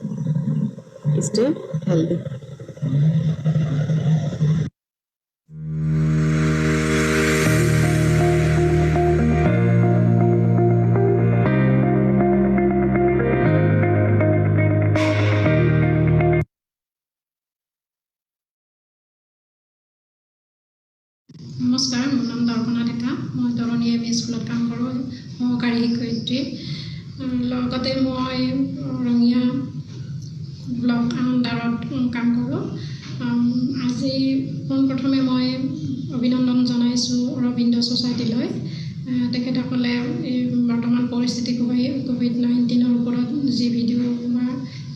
[SPEAKER 8] stay healthy.
[SPEAKER 3] নমস্কাৰ, মোৰ নাম দৰ্পণা ডেকা. মই দৰণি এম ই স্কুলত কাম কৰোঁ, সহকাৰী শিক্ষয়িত্ৰী. লগতে মই ৰঙিয়া ব্লক আণ্ডাৰত কাম কৰোঁ. আজি পোনপ্ৰথমে মই অভিনন্দন জনাইছোঁ অৰবিন্দ ছ'চাইটিলৈ. তেখেতসকলে বৰ্তমান পৰিস্থিতি COVID-19 ওপৰত যি ভিডিঅ' বা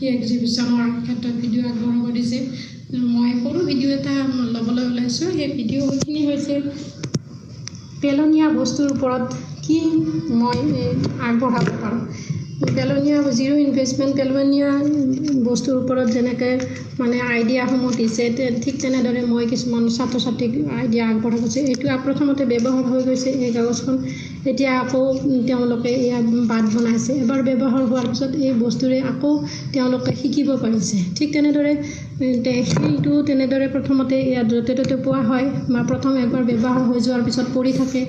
[SPEAKER 3] এই এক্সিবিশ্যনৰ ক্ষেত্ৰত ভিডিঅ' আগবঢ়াব দিছে. মই সৰু ভিডিঅ' এটা ল'বলৈ ওলাইছোঁ. সেই ভিডিঅ'খিনি হৈছে পেলনীয়া বস্তুৰ ওপৰত কি মই আগবঢ়াব পাৰোঁ. পেলনীয়া জিৰ' ইনভেষ্টমেণ্ট পেলনীয়া বস্তুৰ ওপৰত যেনেকৈ মানে আইডিয়াসমূহ দিছে ঠিক তেনেদৰে মই কিছুমান ছাত্ৰ ছাত্ৰীক আইডিয়া আগবঢ়াইছোঁ. এইটো প্ৰথমতে ব্যৱহাৰ হৈ গৈছে এই কাগজখন. এতিয়া আকৌ তেওঁলোকে এয়া বাট বনাইছে. এবাৰ ব্যৱহাৰ হোৱাৰ পিছত এই বস্তুৰে আকৌ তেওঁলোকে শিকিব পাৰিছে. ঠিক তেনেদৰে সেইটো তেনেদৰে প্ৰথমতে ইয়াত য'তে ত'তে পোৱা হয় বা প্ৰথম এবাৰ ব্যৱহাৰ হৈ যোৱাৰ পিছত পৰি থাকে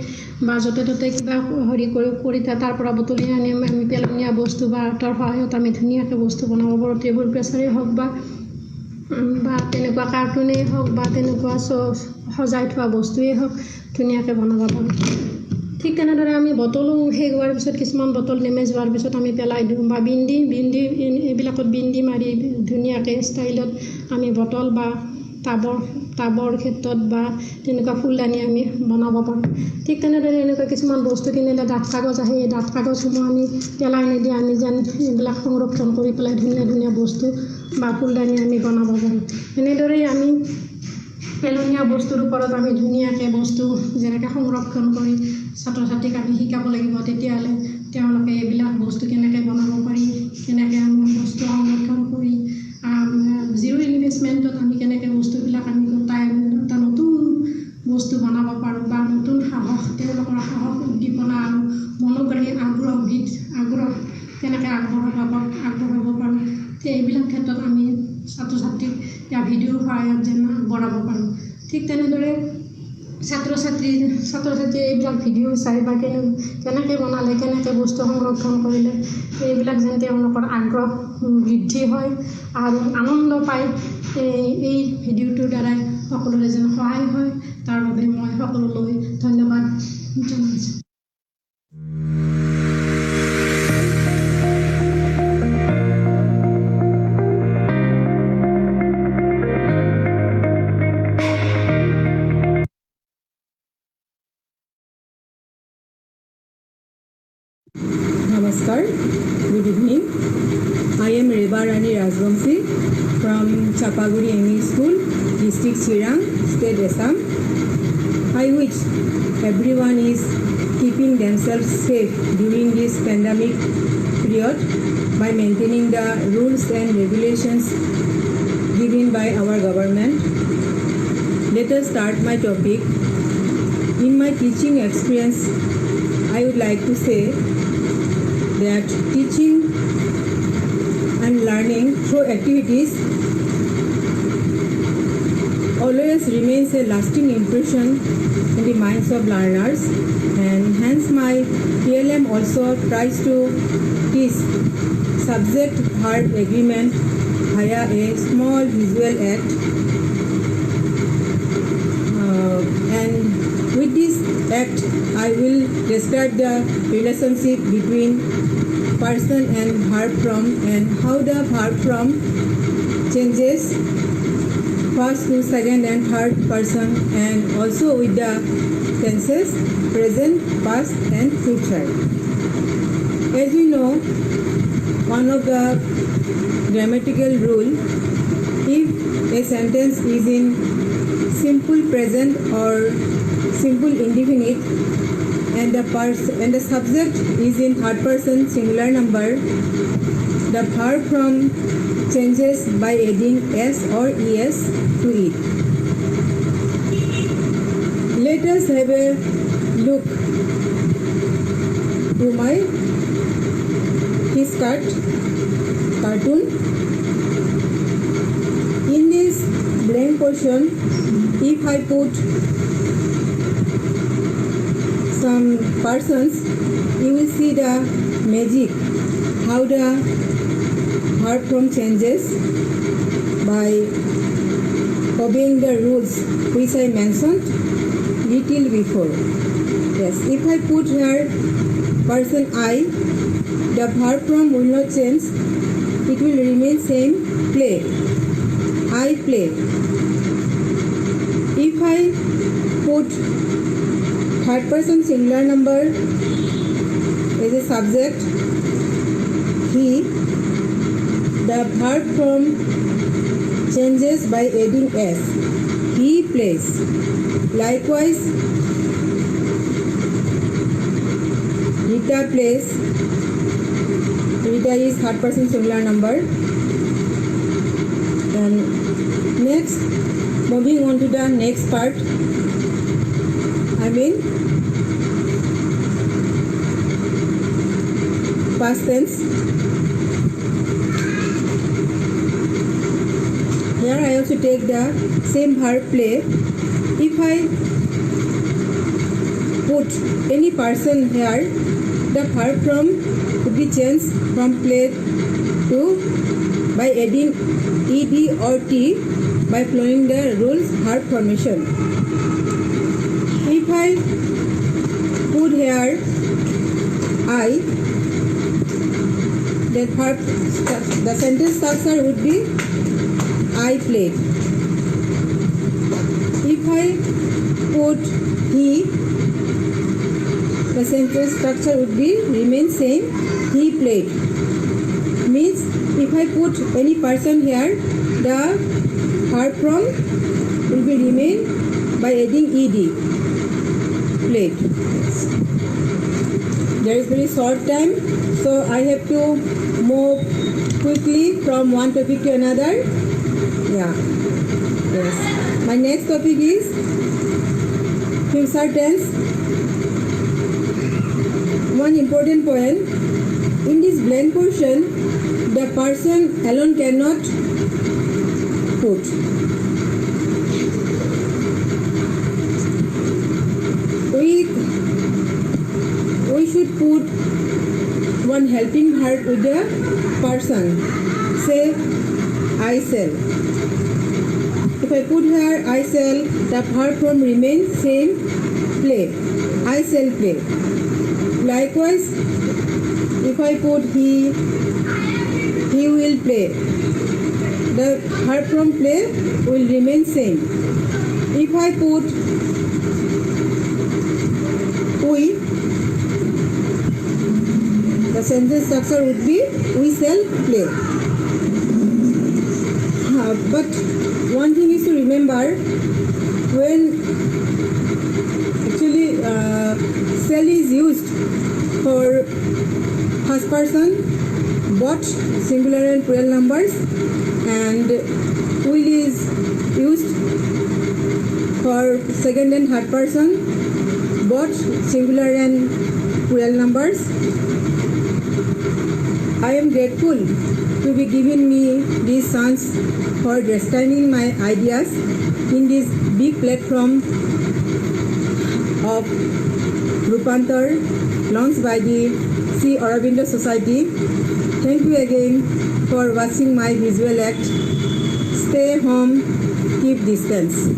[SPEAKER 3] বা য'তে ত'তে কিবা হেৰি কৰি তাৰ পৰা বুটলি আনি আমি পেলনীয়া বস্তু বা তাৰ সহায়ত আমি ধুনীয়াকৈ বস্তু বনাব পাৰোঁ. টেবুল প্ৰেছাৰেই হওক বা তেনেকুৱা কাৰ্টুনেই হওক বা তেনেকুৱা সজাই থোৱা বস্তুৱেই হওক ধুনীয়াকৈ বনাব পাৰোঁ. ঠিক তেনেদৰে আমি বটলো শেষ হোৱাৰ পিছত কিছুমান বটল ডেমেজ হোৱাৰ পিছত আমি পেলাই দিওঁ বা বিন্দি এইবিলাকত বিন্দি মাৰি ধুনীয়াকৈ ষ্টাইলত আমি বটল বা টাবৰ ক্ষেত্ৰত বা তেনেকুৱা ফুলদানি আমি বনাব পাৰোঁ. ঠিক তেনেদৰে এনেকুৱা কিছুমান বস্তু কিনিলে ডাঠ কাগজ আহে. এই ডাঠ কাগজসমূহ আমি পেলাই নিদি আমি যেন এইবিলাক সংৰক্ষণ কৰি পেলাই ধুনীয়া ধুনীয়া বস্তু বা ফুলদানি আমি বনাব পাৰোঁ. এনেদৰেই আমি পেলনীয়া বস্তুৰ ওপৰত আমি ধুনীয়াকৈ বস্তু যেনেকৈ সংৰক্ষণ কৰি ছাত্ৰ ছাত্ৰীক আমি শিকাব লাগিব. তেতিয়াহ'লে তেওঁলোকে এইবিলাক বস্তু কেনেকৈ বনাব পাৰি, কেনেকৈ আমি বস্তু সংৰক্ষণ কৰি জিৰ' ইনভেষ্টমেণ্টত আমি কেনেকৈ বস্তুবিলাক আমি গোটাই এটা নতুন বস্তু বনাব পাৰোঁ বা নতুন সাহস তেওঁলোকৰ সাহস উদ্দীপনা আৰু মনোগ্ৰাহী আগ্ৰহ কেনেকৈ আগবঢ়াব পাৰোঁ. এইবিলাক ক্ষেত্ৰত আমি ছাত্ৰ ছাত্ৰীক ইয়াৰ ভিডিঅ'ৰ সহায়ত যেন আগবঢ়াব পাৰোঁ. ঠিক তেনেদৰে ছাত্ৰ ছাত্ৰীয়ে এইবিলাক ভিডিঅ' চাই বা কেনেকৈ বনালে কেনেকৈ বস্তু সংৰক্ষণ কৰিলে এইবিলাক যেন তেওঁলোকৰ আগ্ৰহ বৃদ্ধি হয় আৰু আনন্দ পায়. এই ভিডিঅ'টোৰ দ্বাৰাই সকলোৰে যেন সহায় হয় তাৰ বাবে মই সকলোলৈ ধন্যবাদ জনাইছোঁ.
[SPEAKER 9] from Chapaguri ME School, District Chirang, State Assam. I wish everyone is keeping themselves safe during this pandemic period by maintaining the rules and regulations given by our government. Let us start my topic. In my teaching experience, I would like to say that teaching and learning through activities always remains a lasting impression in the minds of learners, and hence my PLM also tries to teach subject-verb agreement via a small visual act. And with this act, I will describe the relationship between person and verb form and how the verb form changes first to second and third person, and also with the tenses present, past and future. As you know, one of the grammatical rule, if a sentence is in simple present or simple indefinite and the subject is in third person singular number, the verb form changes by adding s or es to it. Let us have a look to my cartoon. In this blank portion, if I put some persons, you will see the magic, how the verb form changes by obeying the rules which I mentioned little before. Yes, if I put here person I, the verb form will not change, it will remain same, play. I play. If I put third person singular number as a subject, he, the verb form changes by adding s. He plays. Likewise, Rita plays. Rita is third person singular number. And next, moving on to the next part, past tense. Here I also take the same verb play. If I put any person here, the verb form could be changed from play to by adding ed or t by following the rules verb formation. If I put here I, the sentence structure would be I played. If I put he, the sentence structure would be remain same, he played. Means if I put any person here, the verb form will be remain by adding ed, played. There is very short time, so I have to move quickly from one topic to another. Yeah. Yes. My next topic is future tense. One important point, in this blank portion, the person alone cannot put. We should put one helping verb with the person. Say, I sell. If I put here I sell, the verb form remains same, play. I shall play. Likewise, if I put he will play. The verb form play will remain same. If I put we, the sentence structure would be we shall play. But one thing is to remember, when actually cell is used for first person, but singular and plural numbers, and will is used for second and third person, both singular and plural numbers. I am grateful to be giving me this chance for describing my ideas in this big platform of Rupantar launched by the Sri Aurobindo Society. Thank you again for watching my visual act. Stay home, keep distance.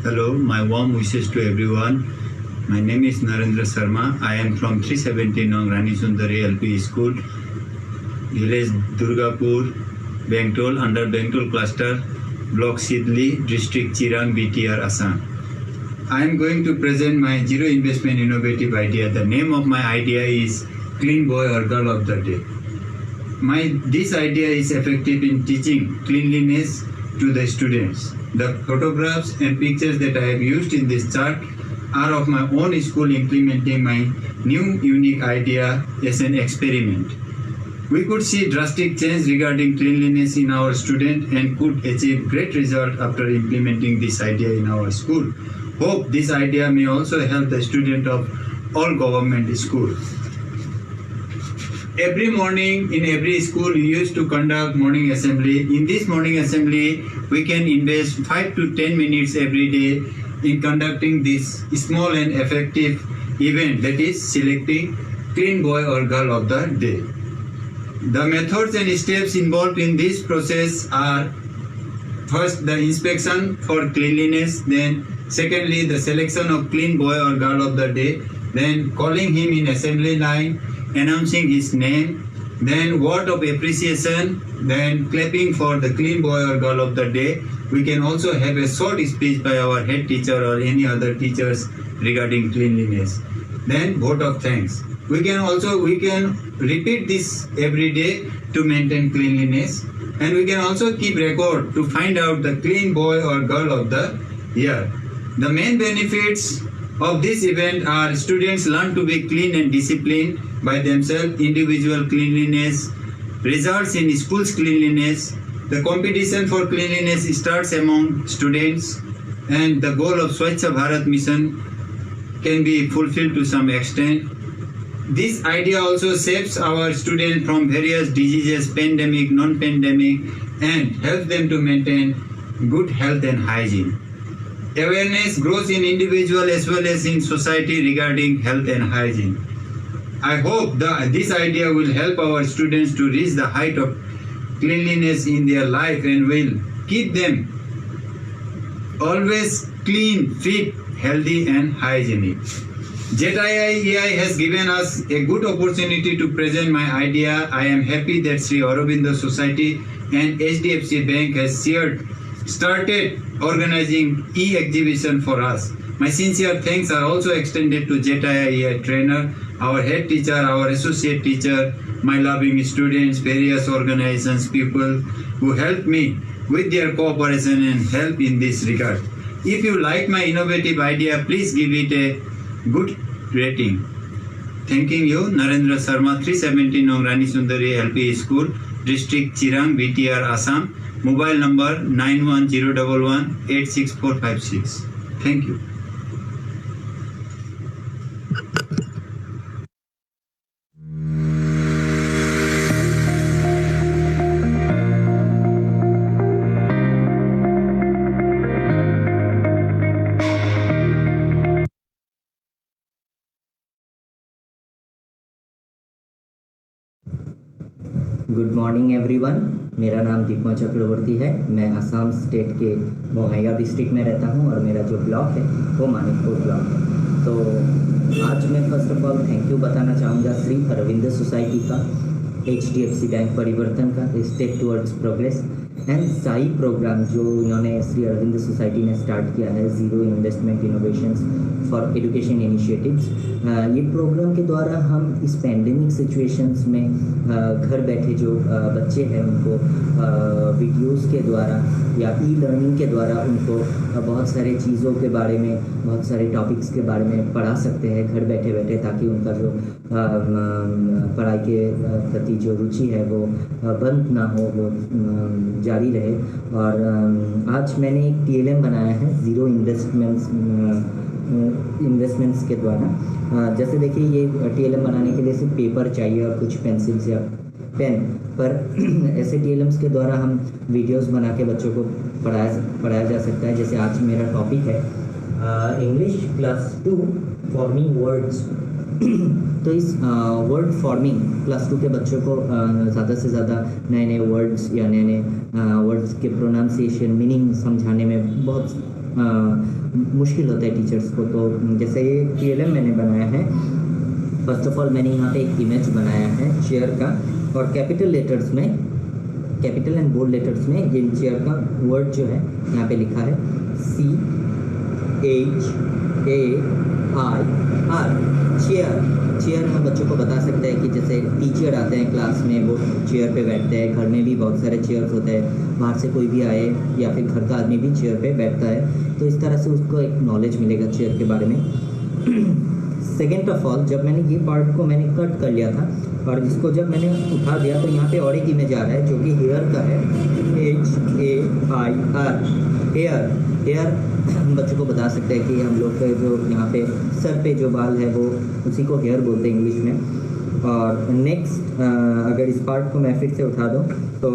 [SPEAKER 10] Hello, my warm wishes to everyone. My name is Narendra Sharma. I am from 317 Nong Rani Sundari LP School, village Durgapur, Bengtol, under Bengtol cluster, block Sidli, district Chirang, BTR, Assam. I am going to present my zero investment innovative idea. The name of my idea is Clean Boy or Girl of the Day. This idea is effective in teaching cleanliness to the students. The photographs and pictures that I have used in this chart are of my own school implementing my new unique idea as an experiment. We could see drastic change regarding cleanliness in our students and could achieve great result after implementing this idea in our school. Hope this idea may also help the student of all government schools. Every morning in every school we used to conduct morning assembly. In this morning assembly, we can invest 5 to 10 minutes every day in conducting this small and effective event, that is selecting Clean Boy or Girl of the Day. The methods and steps involved in this process are: first, the inspection for cleanliness, then secondly, the selection of Clean Boy or Girl of the Day, then calling him in assembly line, announcing his name, then word of appreciation, then clapping for the Clean Boy or Girl of the Day. We can also have a short speech by our head teacher or any other teachers regarding cleanliness. Then vote of thanks. We can repeat this every day to maintain cleanliness, and we can also keep record to find out the Clean Boy or Girl of the Year. The main benefits of this event are: students learn to be clean and disciplined by themselves, individual cleanliness results in school's cleanliness, the competition for cleanliness starts among students, and the goal of Swachh Bharat mission can be fulfilled to some extent. This idea also saves our students from various diseases, pandemic, non-pandemic, and helps them to maintain good health and hygiene. Awareness grows in individual as well as in society regarding health and hygiene. I hope this idea will help our students to reach the height of cleanliness in their life and will keep them always clean, fit, healthy and hygienic. JEI has given us a good opportunity to present my idea. I am happy that Sri Aurobindo Society and HDFC Bank has started organizing e-exhibition for us. My sincere thanks are also extended to JEI trainer, our head teacher, our associate teacher, my loving students, various organizations, people who helped me with their cooperation and help in this regard. If you like my innovative idea, please give it a good rating. Thanking you, Narendra Sharma, 317 Nong Rani Sundari LP School, District Chirang, BTR, Assam. Mobile number 91011 86456. Thank you.
[SPEAKER 11] Good morning everyone, मेरा नाम दीपमा चक्रवर्ती है। मैं Assam state के Bongaigaon district में रहता हूं और मेरा जो ब्लॉक है वो मानिकपुर ब्लॉक है। तो आज मैं first of all thank you बताना चाहूँगा श्री अरविंद सोसाइटी का, HDFC बैंक परिवर्तन का, step towards progress and Sai program जो इन्होंने श्री अरविंद सोसाइटी ने स्टार्ट किया है, zero investment innovations for education initiatives. ये प्रोग्राम के द्वारा हम इस पैंडेमिक सिचुएशंस में घर बैठे जो बच्चे हैं उनको वीडियोस के द्वारा या ई-लर्निंग के द्वारा उनको बहुत सारे चीज़ों के बारे में, बहुत सारे टॉपिक्स के बारे में पढ़ा सकते हैं घर बैठे बैठे, ताकि उनका जो पढ़ाई के प्रति जो रुचि है वो बंद ना हो, वो जारी रहे। और आज मैंने एक TLM बनाया है ज़ीरो इन्वेस्टमेंट्स के द्वारा। जैसे देखिए ये TLM बनाने के लिए सिर्फ पेपर चाहिए और कुछ पेंसिल्स या पेन, पर ऐसे TLMs के द्वारा हम वीडियोस बना के बच्चों को पढ़ाया जा सकता है। जैसे आज मेरा टॉपिक है इंग्लिश क्लास 2 फॉर्मिंग वर्ड्स। तो इस वर्ड फॉर्मिंग क्लास 2 के बच्चों को ज़्यादा से ज़्यादा नए नए वर्ड्स या नए नए वर्ड्स के प्रोनाउंसिएशन, मीनिंग समझाने में बहुत मुश्किल होता है टीचर्स को। तो जैसे ये TLM मैंने बनाया है, फर्स्ट ऑफ ऑल मैंने यहाँ पे एक इमेज बनाया है चेयर का, और कैपिटल लेटर्स में, कैपिटल एंड बोल्ड लेटर्स में ये चेयर का वर्ड जो है यहाँ पे लिखा है CHAIR, चेयर। चेयर हम बच्चों को बता सकते हैं कि जैसे टीचर आते हैं क्लास में, वो चेयर पे बैठते हैं, घर में भी बहुत सारे चेयर्स होते हैं, बाहर से कोई भी आए या फिर घर का आदमी भी चेयर पे बैठता है, तो इस तरह से उसको एक नॉलेज मिलेगा चेयर के बारे में। सेकेंड ऑफ ऑल, जब मैंने ये पार्ट को मैंने कट कर लिया था और इसको जब मैंने उठा दिया तो यहाँ पे और एक इमेज आ रहा है जो कि हेयर का है, HAIR, हेयर। हम बच्चों को बता सकते हैं कि हम लोग के जो यहाँ पे सर पे जो बाल है वो उसी को हेयर बोलते हैं इंग्लिश में। और नेक्स्ट अगर इस पार्ट को मैं फिर से उठा दूँ तो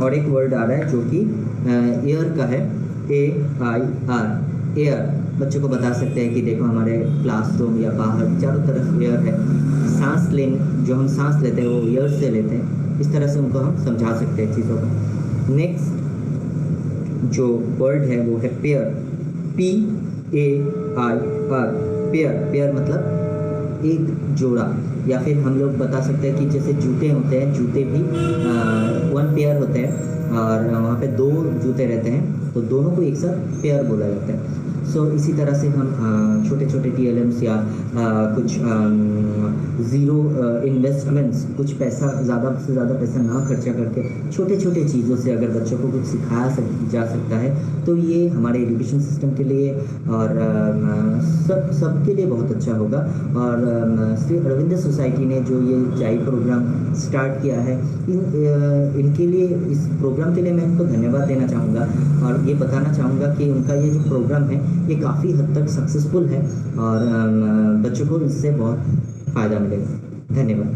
[SPEAKER 11] और एक वर्ड आ रहा है जो कि एयर का है, AIR, एयर। बच्चों को बता सकते हैं कि देखो हमारे क्लासरूम या बाहर चारों तरफ एयर है, सांस लेने, जो हम सांस लेते हैं वो एयर से लेते हैं, इस तरह से उनको हम समझा सकते हैं चीज़ों को। नेक्स्ट जो वर्ड है वो है पेयर, PAIR, पेयर मतलब एक जोड़ा, या फिर हम लोग बता सकते हैं कि जैसे जूते होते हैं, जूते भी 1 पेयर होते हैं और वहाँ पे 2 जूते रहते हैं, तो दोनों को एक साथ पेयर बोला जाता है। सो इसी तरह से हम छोटे छोटे TLMs या कुछ ज़ीरो इन्वेस्टमेंट्स, कुछ पैसा, ज़्यादा से ज़्यादा पैसा ना खर्चा करके छोटे छोटे चीज़ों से अगर बच्चों को कुछ सिखाया जा सकता है तो ये हमारे एजुकेशन सिस्टम के लिए और सबके लिए बहुत अच्छा होगा। और श्री अरविंद सोसाइटी ने जो ये चाई प्रोग्राम स्टार्ट किया है, इनके लिए, इस प्रोग्राम के लिए मैं इनको धन्यवाद देना चाहूँगा और ये बताना चाहूँगा कि उनका ये जो प्रोग्राम है ये काफ़ी हद तक सक्सेसफुल है और बच्चों को इससे बहुत फ़ायदा मिलेगा। धन्यवाद।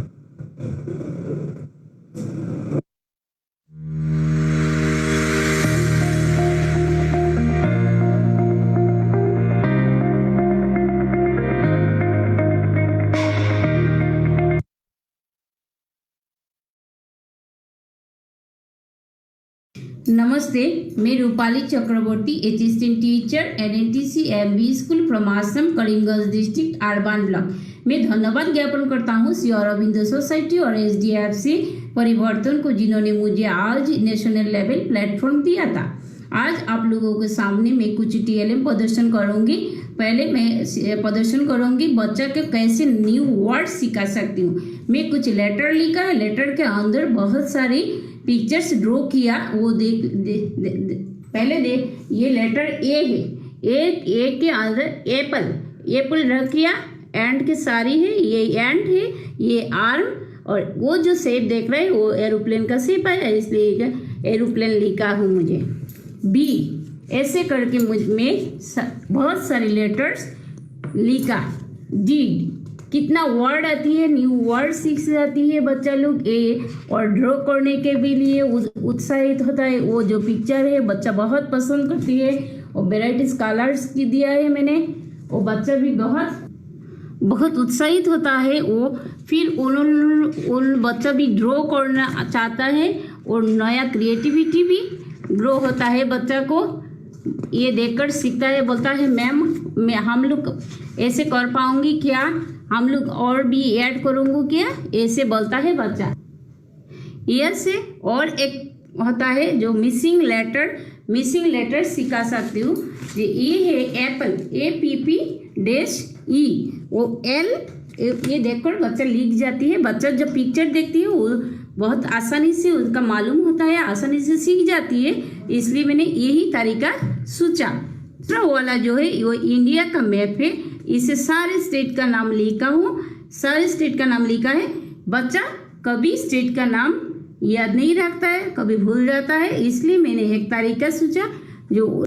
[SPEAKER 12] नमस्ते, मैं Rupali Chakraborty, assistant teacher NNTC MB school from Assam, Karimganj district, urban block. मैं धन्यवाद ज्ञापन करता हूँ श्री अरविंद सोसाइटी और HDFC परिवर्तन को, जिन्होंने मुझे आज नेशनल लेवल प्लेटफॉर्म दिया था। आज आप लोगों के सामने मैं कुछ TLM प्रदर्शन करूँगी। पहले मैं प्रदर्शन करूँगी बच्चा के कैसे न्यू वर्ड सिखा सकती हूँ। मैं कुछ लेटर लिखा है, लेटर के अंदर बहुत सारी पिक्चर्स ड्रॉ किया, वो पहले देख, ये लेटर A है, ए के अंदर एप्पल रख किया, एंड के सारी है, ये एंड है, ये आर्म, और वो जो शेप देख रहे हैं वो एरोप्लेन का शेप है, इसलिए एरोप्लेन लिखा हूँ। मुझे B ऐसे करके मैं बहुत सारे लेटर्स लिखा। D कितना वर्ड आती है, न्यू वर्ड सीख जाती है बच्चा लोग। और ड्रॉ करने के भी लिए उत्साहित होता है। वो जो पिक्चर है बच्चा बहुत पसंद करती है, और वेराइटीज कलर्स की दिया है मैंने, वो बच्चा भी बहुत उत्साहित होता है। वो फिर उन बच्चा भी ड्रॉ करना चाहता है और नया क्रिएटिविटी भी ग्रो होता है बच्चा को। ये देखकर सीखता है, बोलता है मैम हम लोग ऐसे कर पाऊंगी क्या, हम लोग और भी ऐड करूँगी क्या, ऐसे बोलता है बच्चा। ऐसे और एक होता है जो मिसिंग लेटर सिखा सकती हूँ। ये है एप्पल, APP-E, वो L, ये देखकर बच्चा लिख जाती है। बच्चा जब पिक्चर देखती है वो बहुत आसानी से उसका मालूम होता है, आसानी से सीख जाती है, इसलिए मैंने यही तरीका सोचा। दूसरा वाला जो है वो इंडिया का मैप है, इसे सारे स्टेट का नाम लिखा हूँ, सारे स्टेट का नाम लिखा है। बच्चा कभी स्टेट का नाम याद नहीं रखता है, कभी भूल जाता है, इसलिए मैंने एक तरीका सोचा जो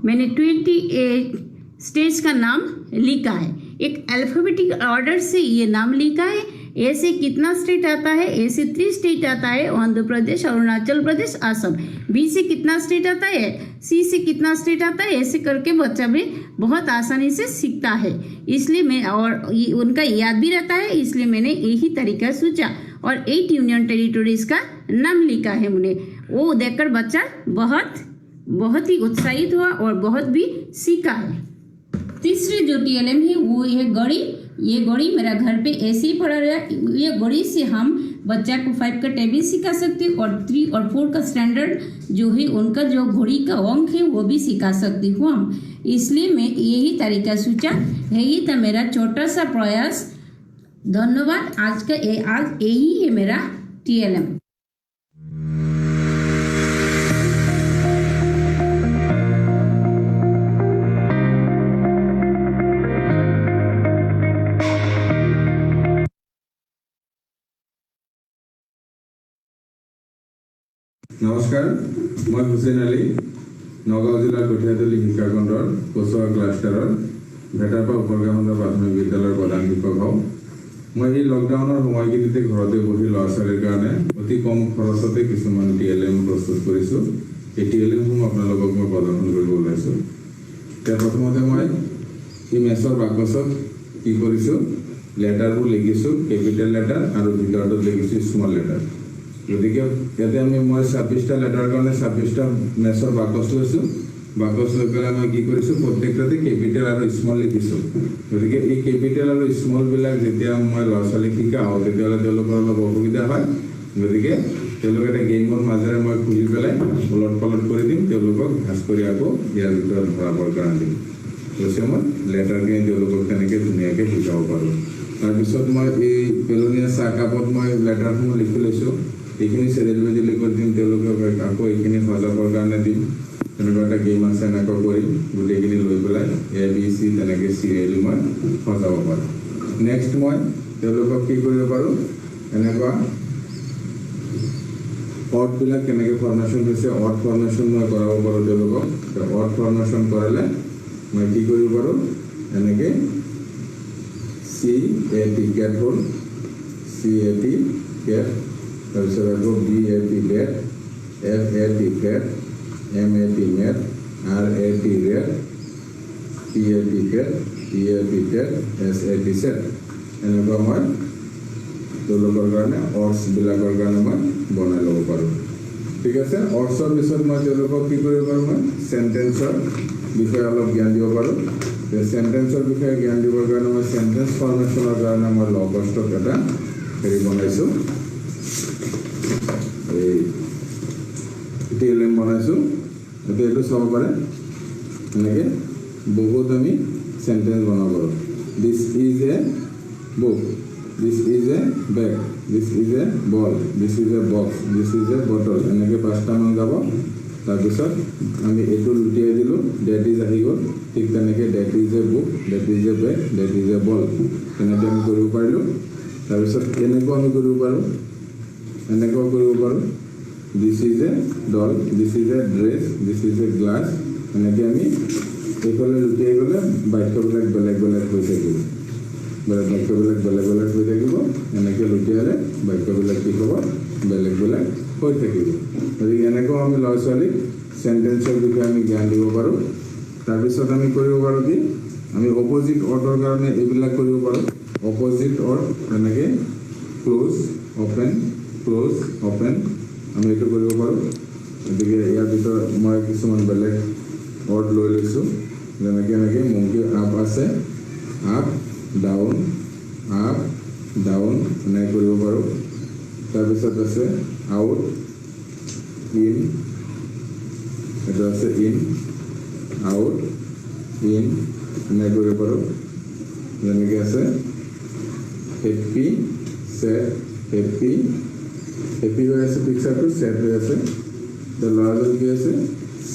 [SPEAKER 12] मैंने 28 स्टेट्स का नाम लिखा है, एक अल्फाबेटिक ऑर्डर से ये नाम लिखा है। ऐसे कितना स्टेट आता है, ऐसे 3 स्टेट आता है, आंध्र प्रदेश, अरुणाचल प्रदेश, असम। B से कितना स्टेट आता है, C से कितना स्टेट आता है, ऐसे करके बच्चा भी बहुत आसानी से सीखता है। इसलिए मैं और उनका याद भी रहता है, इसलिए मैंने यही तरीका सोचा और 8 यूनियन टेरिटोरीज का नाम लिखा है मैंने। वो देखकर बच्चा बहुत ही उत्साहित हुआ और बहुत भी सीखा है। तीसरी जो TLM है वो है घड़ी। ये घड़ी मेरा घर पे ऐसे ही पड़ा रहा। ये घड़ी से हम बच्चा को 5 का टेबल सिखा सकते हैं और 3 और 4 का स्टैंडर्ड जो है उनका जो घड़ी का अंक है वो भी सिखा सकती हूँ हम। इसलिए मैं यही तरीका सोचा, यही था मेरा छोटा सा प्रयास। धन्यवाद। आज यही है मेरा TLM।
[SPEAKER 13] নমস্কাৰ, মই হুছেইন আলী, নগাঁও জিলাৰ কঠীয়াতলী শিক্ষাখণ্ডৰ কচুৱা ক্লাষ্টাৰৰ ভেটাৰপা উপৰগামুণ্ডা প্ৰাথমিক বিদ্যালয়ৰ প্ৰধান শিক্ষক হওঁ। মই এই লকডাউনৰ সময়খিনিতে ঘৰতে বহি ল'ৰা ছোৱালীৰ কাৰণে অতি কম খৰচতে কিছুমান TLM প্ৰস্তুত কৰিছোঁ। এই TLMসমূহ আপোনালোকক মই প্ৰদৰ্শন কৰিব ওলাইছোঁ। এতিয়া প্ৰথমতে মই এই মেছৰ বাকচত কি কৰিছোঁ, লেটাৰবোৰ লিখিছোঁ, কেপিটেল লেটাৰ আৰু ভিতৰটোত লিখিছোঁ স্মল লেটাৰ। গতিকে ইয়াতে মই 26টা লেটাৰ কাৰণে 26টা মেছৰ বাকচ লৈছোঁ। বাকচ লৈ পেলাই মই কি কৰিছোঁ, প্ৰত্যেকটাতে কেপিটেল আৰু স্মল লিখিছোঁ। গতিকে এই কেপিটেল আৰু স্মলবিলাক যেতিয়া মই ল'ৰা ছোৱালীক শিকাওঁ তেতিয়াহ'লে তেওঁলোকৰ অলপ অসুবিধা হয়। গতিকে তেওঁলোকে এটা গেমৰ মাজেৰে মই খুলি পেলাই ওলট পালট কৰি দিম, তেওঁলোকক ভাজ কৰি আকৌ ইয়াৰ ভিতৰত ভৰাবৰ কাৰণে দিম। কৈছে মই লেটাৰখিনি তেওঁলোকক তেনেকৈ ধুনীয়াকৈ শিকাব পাৰোঁ। তাৰপিছত মই এই পেলনীয়া চাহকাপত মই লেটাৰসমূহ লিখি লৈছোঁ। এইখিনি চেৰেল বেজেলি কৰি দিম, তেওঁলোকক আকৌ এইখিনি সজাবৰ কাৰণে দিম। তেনেকুৱা এটা গেম আছে, এনেকুৱা কৰিম গোটেইখিনি লৈ পেলাই ABC তেনেকৈ চিৰিয়েলি মই সজাব পাৰোঁ। নেক্সট মই তেওঁলোকক কি কৰিব পাৰোঁ, এনেকুৱা অৰ্ডবিলাক কেনেকৈ ফৰ্মেশ্যন হৈছে, অৰ্ড ফৰ্মেশ্যন মই কৰাব পাৰোঁ তেওঁলোকক। অৰ্ড ফৰ্মেশ্যন কৰালে মই কি কৰিব পাৰোঁ, এনেকৈ CAT কেট হ'ল, CAT কেট, তাৰপিছত আকৌ BAT bat, FAT fat, MAT mat, RAT rat, PAT cat, EAT টেট, SAT ছেট। এনেকুৱা মই তেওঁলোকৰ কাৰণে অৰ্ডছবিলাকৰ কাৰণে মই বনাই ল'ব পাৰোঁ। ঠিক আছে। অৰ্ডছৰ পিছত মই তেওঁলোকক কি কৰিব পাৰোঁ, মই চেণ্টেন্সৰ বিষয়ে অলপ জ্ঞান দিব পাৰোঁ। চেণ্টেন্সৰ বিষয়ে জ্ঞান দিবৰ কাৰণে মই চেণ্টেন্স ফৰ্মেশ্যনৰ কাৰণে মই লগষ্টক এটা হেৰি বনাইছোঁ, এই TLM বনাইছোঁ। এতিয়া এইটো চাব পাৰে, এনেকৈ বহুত আমি চেণ্টেন্স বনাব পাৰোঁ। This is a book, this is a beg, this is a ball, this is a box, this is a bottle, এনেকৈ 5টামান যাব। তাৰপিছত আমি এইটো লুটিয়াই দিলোঁ, ডেট ইজ আহি গ'ল। ঠিক তেনেকৈ that is a book, that is a bag, that is a ball, তেনেকৈ আমি কৰিব পাৰিলোঁ। তাৰপিছত এনেকুৱা আমি কৰিব পাৰোঁ, এনেকুৱাও কৰিব পাৰোঁ, this is a doll, this is a dress, this is a glass. এনেকৈ আমি এইফালে লুটিয়াই গ'লে বাক্যবিলাক বেলেগ বেলেগ হৈ থাকিব, বাক্যবিলাক বেলেগ বেলেগ হৈ থাকিব। এনেকৈ লুটিয়ালে বাক্যবিলাক কি হ'ব, বেলেগ বেলেগ হৈ থাকিব। গতিকে এনেকৈও আমি ল'ৰা ছোৱালীক চেণ্টেন্সৰ বিষয়ে আমি জ্ঞান দিব পাৰোঁ। তাৰপিছত আমি কৰিব পাৰোঁ কি, আমি অপজিট অৰ্ডৰ কাৰণে এইবিলাক কৰিব পাৰোঁ। অপজিট অৰ্ড, এনেকৈ ক্ল'জ অ'পেন, ক্ল'জ অ'পেন, আমি এইটো কৰিব পাৰোঁ। গতিকে ইয়াৰ ভিতৰত মই কিছুমান বেলেগ অৰ্ড লৈ লৈছোঁ। যেনেকৈ এনেকৈ মংকি আপ আছে, আপ ডাউন এনেকৈ কৰিব পাৰোঁ। তাৰপিছত আছে আউট ইন, এইটো আছে ইন আউট ইন এনেকৈ কৰিব পাৰোঁ। যেনেকৈ আছে হেপ্পী ছেড, হেপ্পী হৈ আছে পিকচাৰটো, ছেড হৈ আছে। ল'ৰাজন কি আছে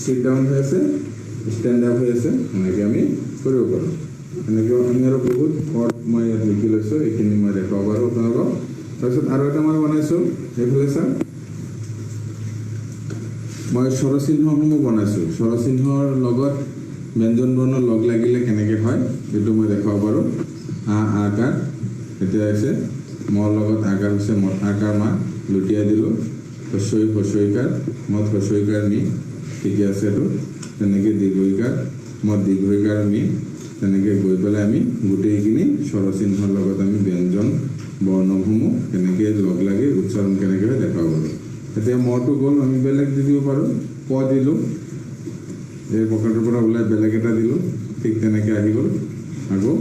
[SPEAKER 13] চিট ডাউন হৈ আছে, ষ্টেণ্ড আপ হৈ আছে, এনেকৈ আমি কৰিব পাৰোঁ। এনেকৈ আমি আৰু বহুত ৱৰ্ড মই ইয়াত লিখি লৈছোঁ, এইখিনি মই দেখাব পাৰোঁ আপোনালোকক। তাৰপিছত আৰু এটা মই বনাইছোঁ, এইফালে চাওক, মই স্বৰচিহ্নসমূহ বনাইছোঁ। স্বৰচিহ্নৰ লগত ব্যঞ্জন বৰ্ণ লগ লাগিলে কেনেকৈ হয় সেইটো মই দেখাব পাৰোঁ। আকাৰ, এতিয়া হৈছে মৰ লগত আকাৰ হৈছে আকাৰ মা, লুটিয়াই দিলোঁ। হস্যইকাৰ, মত হস্যইকাৰ মি, ঠিকে আছে এইটো। তেনেকৈ দীৰ্ঘইকাৰ, মত দীৰ্ঘইকাৰ মি, তেনেকৈ গৈ পেলাই আমি গোটেইখিনি স্বৰচিহ্নৰ লগত আমি ব্যঞ্জন বৰ্ণসমূহ কেনেকৈ লগ লাগি উচ্চাৰণ কেনেকৈ হয় দেখাব পাৰোঁ। এতিয়া মটো গ'ল, আমি বেলেগ দি দিব পাৰোঁ। ক দিলোঁ, এই পকেটৰ পৰা ওলাই বেলেগ এটা দিলোঁ, ঠিক তেনেকৈ আহি গ'ল। আকৌ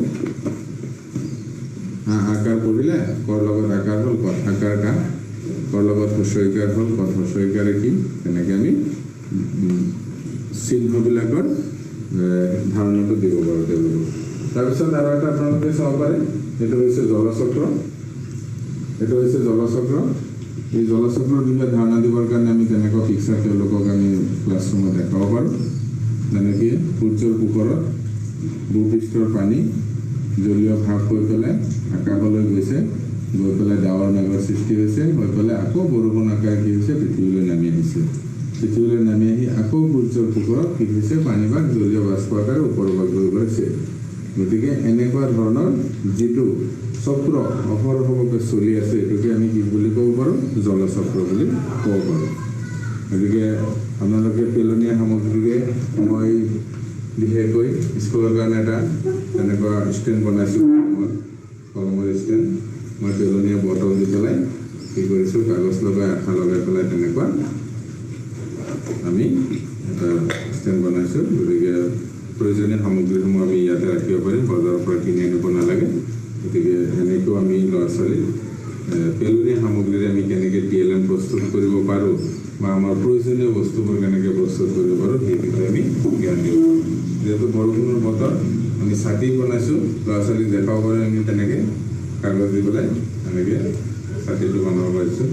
[SPEAKER 13] আকাৰ পঢ়িলে কৰ লগত আকাৰ হ'ল, কত আকাৰ কা, কৰ লগত হস্যইকাৰ হ'ল, কত হস্যইকাৰে কি, তেনেকৈ আমি চিহ্নবিলাকৰ ধাৰণাটো দিব পাৰোঁ তেওঁলোকক। তাৰপিছত আৰু এটা আপোনালোকে চাব পাৰে, এইটো হৈছে জলচক্ৰ। এই জলচক্ৰৰ বিষয়ে ধাৰণা দিবৰ কাৰণে আমি তেনেকুৱা পিকচাৰ তেওঁলোকক আমি ক্লাছৰুমত দেখাব পাৰোঁ। যেনেকৈ সূৰ্যৰ পোহৰত ভূপৃষ্ঠৰ পানী জলীয় ভাৱ হৈ পেলাই আকাশলৈ গৈছে, গৈ পেলাই ডাৱৰ মেঘৰ সৃষ্টি হৈছে, হৈ পেলাই আকৌ বৰষুণ আকাৰ কি হৈছে পৃথিৱীলৈ নামি আহিছে। পৃথিৱীলৈ নামি আহি আকৌ সূৰ্যৰ পোহৰত কি হৈছে পানীভাগ জলীয় বাষ্প আকাৰে ওপৰভাগ গৈ গৈছে। গতিকে এনেকুৱা ধৰণৰ যিটো চক্ৰ অহৰহভাৱে চলি আছে, এইটোকে আমি কি বুলি ক'ব পাৰোঁ, জলচক্ৰ বুলি ক'ব পাৰোঁ। গতিকে আপোনালোকে পেলনীয়া সামগ্ৰীৰে মই বিশেষকৈ স্কুলৰ কাৰণে এটা তেনেকুৱা ষ্টেণ্ড বনাইছোঁ, কলমৰ ষ্টেণ্ড। মই পেলনীয়া বটল দি পেলাই কি কৰিছোঁ, কাগজ লগাই আঠা লগাই পেলাই তেনেকুৱা আমি এটা ষ্টেণ্ড বনাইছোঁ। গতিকে প্ৰয়োজনীয় সামগ্ৰীসমূহ আমি ইয়াতে ৰাখিব পাৰিম, বজাৰৰ পৰা কিনি আনিব নালাগে। গতিকে এনেকৈও আমি ল'ৰা ছোৱালী পেলনীয়া সামগ্ৰীৰে আমি কেনেকৈ TLM প্ৰস্তুত কৰিব পাৰোঁ বা আমাৰ প্ৰয়োজনীয় বস্তুবোৰ কেনেকৈ প্ৰস্তুত কৰিব পাৰোঁ সেই বিষয়ে আমি জ্ঞান দিব পাৰোঁ। যিহেতু বৰষুণৰ বতৰ, আমি ছাতি বনাইছোঁ, ল'ৰা ছোৱালীক দেখাব পাৰোঁ। আমি তেনেকৈ কাগজ দি পেলাই এনেকৈ ছাতিটো বনাব পাৰিছোঁ।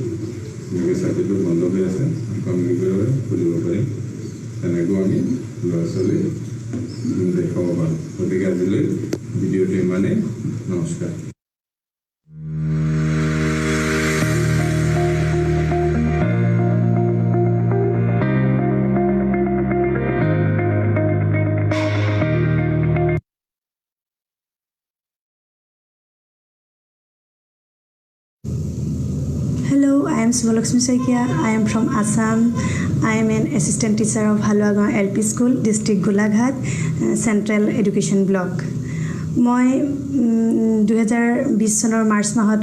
[SPEAKER 13] এনেকৈ ছাতিটো বন্ধ হৈ আছে, আমি কি কৰিব পাৰিম, খুলিব পাৰিম। তেনেকৈও আমি ল'ৰা ছোৱালীক দেখাব পাৰোঁ। গতিকে আজিলৈ ভিডিঅ'টো ইমানেই। নমস্কাৰ।
[SPEAKER 14] Hello, I am Subhalakshmi Saikia. I am from Assam. I am an assistant teacher of Haluagaon LP School, District Golaghat, Central Education Block. মই 2020 চনৰ মাৰ্চ মাহত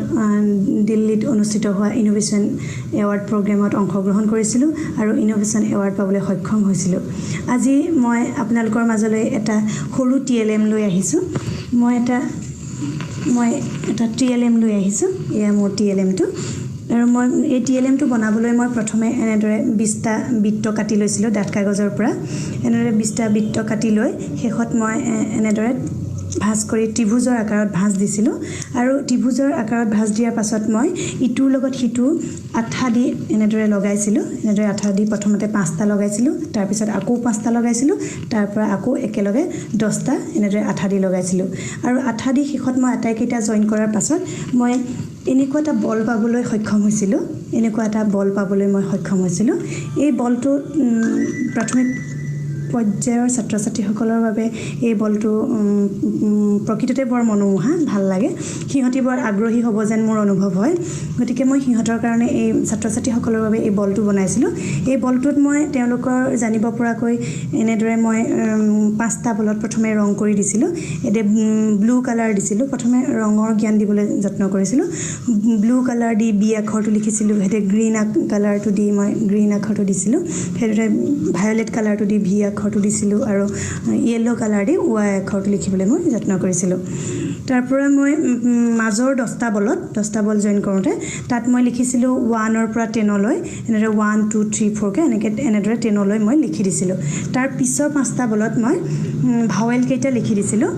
[SPEAKER 14] দিল্লীত অনুষ্ঠিত হোৱা ইনোভেশ্যন এৱাৰ্ড প্ৰগ্ৰেমত অংশগ্ৰহণ কৰিছিলোঁ আৰু ইনোভেশ্যন এৱাৰ্ড পাবলৈ সক্ষম হৈছিলোঁ। আজি মই আপোনালোকৰ মাজলৈ এটা সৰু TLM লৈ আহিছোঁ। মই এটা TLM লৈ আহিছোঁ। এয়া মোৰ TLMটো। আৰু মই এই TLMটো বনাবলৈ মই প্ৰথমে এনেদৰে 20টা বৃত্ত কাটি লৈছিলোঁ ডাঠ কাগজৰ পৰা। এনেদৰে 20টা বৃত্ত কাটি লৈ শেষত মই এনেদৰে ভাঁজ কৰি ত্ৰিভুজৰ আকাৰত ভাঁজ দিছিলোঁ। আৰু ত্ৰিভুজৰ আকাৰত ভাঁজ দিয়াৰ পাছত মই ইটোৰ লগত সিটো আঠা দি এনেদৰে লগাইছিলোঁ। এনেদৰে আঠা দি প্ৰথমতে 5টা লগাইছিলোঁ, তাৰপিছত আকৌ 5টা লগাইছিলোঁ, তাৰ পৰা আকৌ একেলগে 10টা এনেদৰে আঠা দি লগাইছিলোঁ। আৰু আঠা দি শেষত মই আটাইকেইটা জইন কৰাৰ পাছত মই এনেকুৱা এটা বল পাবলৈ সক্ষম হৈছিলোঁ। এই বলটো প্ৰাথমিক পৰ্যায়ৰ ছাত্ৰ ছাত্ৰীসকলৰ বাবে এই বলটো প্ৰকৃততে বৰ মনোমোহা, ভাল লাগে। সিহঁতি বৰ আগ্ৰহী হ'ব যেন মোৰ অনুভৱ হয়। গতিকে মই সিহঁতৰ কাৰণে এই ছাত্ৰ ছাত্ৰীসকলৰ বাবে এই বলটো বনাইছিলোঁ। এই বলটোত মই তেওঁলোকৰ জানিব পৰাকৈ এনেদৰে মই 5টা বলত প্ৰথমে ৰং কৰি দিছিলোঁ। এতিয়া ব্লু কালাৰ দিছিলোঁ। প্ৰথমে ৰঙৰ জ্ঞান দিবলৈ যত্ন কৰিছিলোঁ। ব্লু কালাৰ দি বি আখৰটো লিখিছিলোঁ। সেইতে গ্ৰীণ কালাৰটো দি মই গ্ৰীণ আখৰটো দিছিলোঁ। সেইদৰে ভায়লেট কালাৰটো দি ভি আখৰ আখৰটো দিছিলোঁ আৰু য়েল্ল' কালাৰ দি ৱাই আখৰটো লিখিবলৈ মই যত্ন কৰিছিলোঁ। তাৰ পৰা মই মাজৰ 10টা বল জইন কৰোঁতে তাত মই লিখিছিলোঁ 1ৰ পৰা 10লৈ, এনেদৰে 1 2 3 4কৈ এনেদৰে 10লৈ মই লিখি দিছিলোঁ। তাৰ পিছৰ 5টা বলত মই ভাৱেল কেইটা লিখি দিছিলোঁ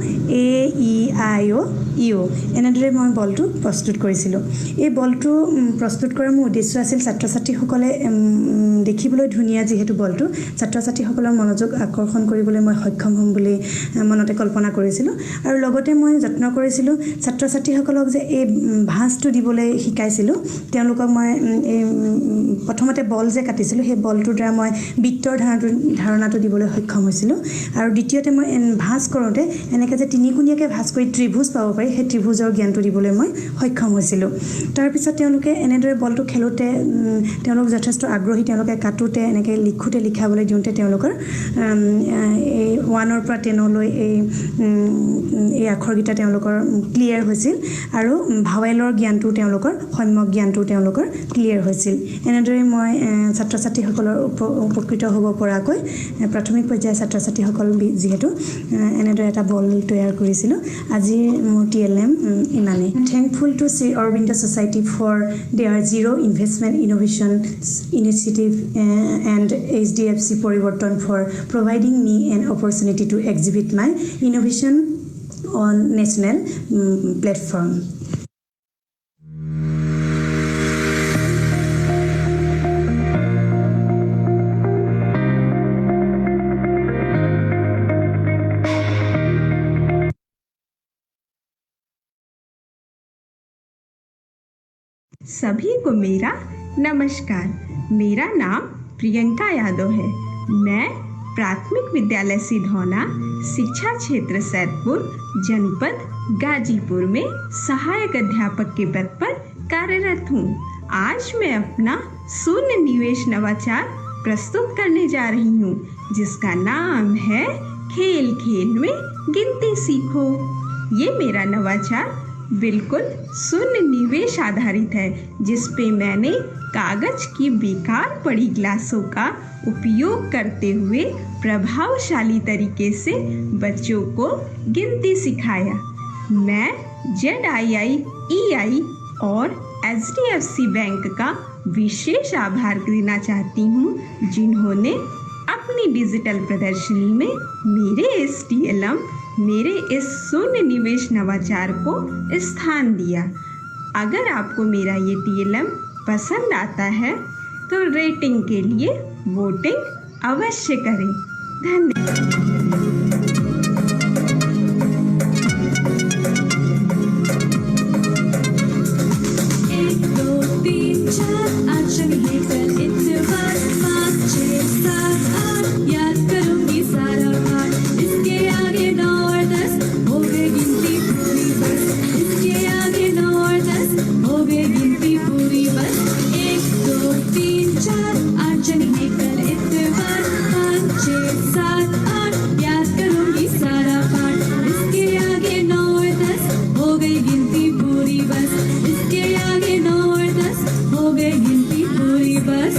[SPEAKER 14] এ ই আই অ' ই অ', এনেদৰে মই বলটো প্ৰস্তুত কৰিছিলোঁ। এই বলটো প্ৰস্তুত কৰাৰ মোৰ উদ্দেশ্য আছিল ছাত্ৰ ছাত্ৰীসকলে দেখিবলৈ ধুনীয়া যিহেতু বলটো ছাত্ৰ ছাত্ৰীসকলৰ মনোযোগ আকৰ্ষণ কৰিবলৈ মই সক্ষম হ'ম বুলি মনতে কল্পনা কৰিছিলোঁ। আৰু লগতে মই যত্ন কৰিছিলোঁ ছাত্ৰ ছাত্ৰীসকলক যে এই ভাঁজটো দিবলৈ শিকাইছিলোঁ, তেওঁলোকক মই এই প্ৰথমতে বল যে কাটিছিলোঁ সেই বলটোৰ দ্বাৰা মই বৃত্তৰ ধাৰণাটো দিবলৈ সক্ষম হৈছিলোঁ। আৰু দ্বিতীয়তে মই ভাঁজ কৰোঁতে এনেকৈ যে তিনিকুণীয়াকৈ ভাঁজ কৰি ত্ৰিভুজ পাব পাৰি সেই ত্ৰিভুজৰ জ্ঞানটো দিবলৈ মই সক্ষম হৈছিলোঁ। তাৰপিছত তেওঁলোকে এনেদৰে বলটো খেলোঁতে তেওঁলোক যথেষ্ট আগ্ৰহী, তেওঁলোকে কাটোতে এনেকৈ লিখাবলৈ দিওঁতে তেওঁলোকৰ এই 1ৰ পৰা 10লৈ এই আখৰকেইটা তেওঁলোকৰ ক্লিয়াৰ হৈছিল আৰু ভাৱেলৰ জ্ঞানটো তেওঁলোকৰ সম্যক জ্ঞানটো তেওঁলোকৰ ক্লিয়াৰ হৈছিল। এনেদৰে মই ছাত্ৰ ছাত্ৰীসকলৰ উপকৃত হ'ব পৰাকৈ প্ৰাথমিক পৰ্যায়ৰ ছাত্ৰ ছাত্ৰীসকল যিহেতু এনেদৰে এটা বল তৈয়াৰ কৰিছিলোঁ। আজিৰ মোৰ TLM ইমানেই। Thankful to Shri Aurobindo Society for their zero' investment innovation initiative and HDFC Parivartan for providing me an opportunity to exhibit my innovation on national platform.
[SPEAKER 15] सभी को मेरा नमस्कार। मेरा नाम प्रियंका यादव है। मैं प्राथमिक विद्यालय सिधौना शिक्षा क्षेत्र सैदपुर जनपद गाजीपुर में सहायक अध्यापक के पद पर कार्यरत हूँ। आज मैं अपना शून्य निवेश नवाचार प्रस्तुत करने जा रही हूँ, जिसका नाम है खेल खेल में गिनती सीखो। ये मेरा नवाचार बिल्कुल शून्य निवेश आधारित है, जिस पे मैंने कागज की बेकार पड़ी ग्लासों का उपयोग करते हुए प्रभावशाली तरीके से बच्चों को गिनती सिखाया। मैं ZIIEI और HDFC बैंक का विशेष आभार देना चाहती हूँ, जिन्होंने अपनी डिजिटल प्रदर्शनी में मेरे इस TLM मेरे इस शून्य निवेश नवाचार को स्थान दिया। अगर आपको मेरा ये TLM पसंद आता है तो रेटिंग के लिए वोटिंग अवश्य करें। धन्यवाद। 1 2 3 4 अक्षर लेकर इत्तेफाक 5 6 7 8 याद करूंगी सारा पाठ। इसके आगे 9 और 10 हो गई गिनती पूरी बस। इसके आगे 9 और 10 हो गई गिनती पूरी बस। 1 2 3 4 अक्षर लेकर इत्तेफाक 5 6 7 8 याद करूंगी सारा पाठ। इसके आगे 9 और 10 हो गई गिनती पूरी बस। इसके आगे 9 और 10 हो गई गिनती पूरी बस।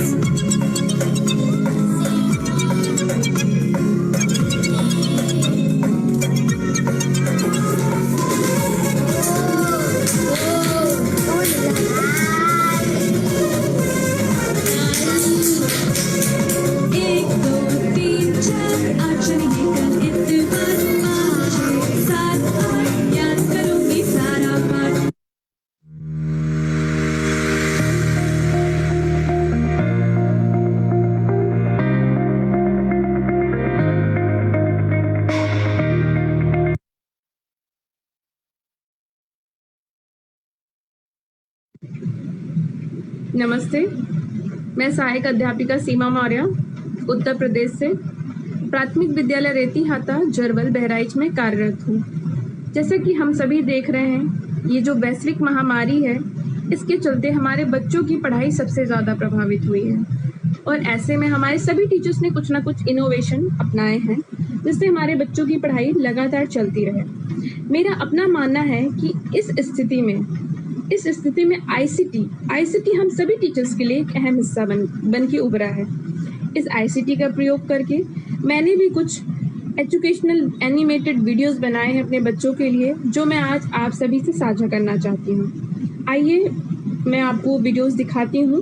[SPEAKER 16] नमस्ते, मैं सहायक अध्यापिका सीमा मौर्य उत्तर प्रदेश से प्राथमिक विद्यालय रेती हाता जरवल बहराइच में कार्यरत हूँ। जैसे कि हम सभी देख रहे हैं, ये जो वैश्विक महामारी है, इसके चलते हमारे बच्चों की पढ़ाई सबसे ज़्यादा प्रभावित हुई है और ऐसे में हमारे सभी टीचर्स ने कुछ ना कुछ इनोवेशन अपनाए हैं, जिससे हमारे बच्चों की पढ़ाई लगातार चलती रहे। मेरा अपना मानना है कि इस स्थिति में ICT हम सभी टीचर्स के लिए एक अहम हिस्सा बन के उभरा है। इस ICT का प्रयोग करके मैंने भी कुछ एजुकेशनल एनिमेटेड वीडियोस बनाए हैं अपने बच्चों के लिए, जो मैं आज आप सभी से साझा करना चाहती हूँ। आइए मैं आपको वीडियोस दिखाती हूँ।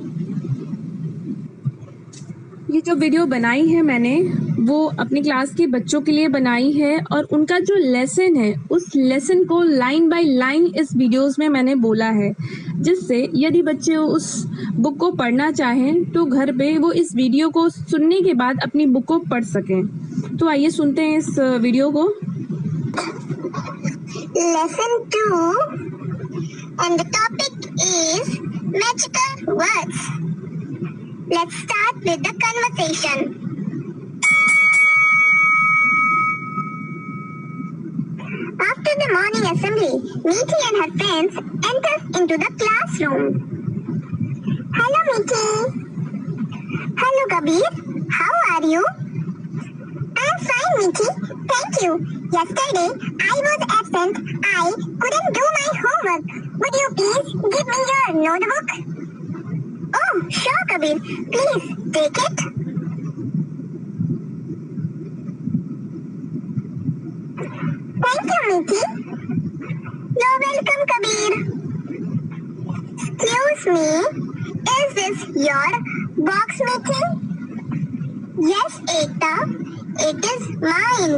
[SPEAKER 16] ये जो वीडियो बनाई है मैंने, वो अपनी क्लास के बच्चों के लिए बनाई है, और उनका जो लेसन है उस लेसन को लाइन बाय लाइन इस वीडियोस में मैंने बोला है, जिससे यदि बच्चे उस बुक को पढ़ना चाहें तो घर पे वो इस वीडियो को सुनने के बाद अपनी बुक को पढ़ सकें। तो आइए सुनते हैं इस वीडियो को।
[SPEAKER 17] Lesson 2 and the topic is magical words. Let's start with the conversation. After the morning assembly, Meethi and her friends enters into the classroom. Hello Meethi. Hello Kabir. How are you? I'm fine Meethi. Thank you. Yesterday I was absent. I couldn't do my homework. Would you please give me your notebook? Oh, sure Kabir. Please take it. Thank you Meethi. You're welcome Kabir. Excuse me, is this your box Meethi? Yes Ekta, it is mine.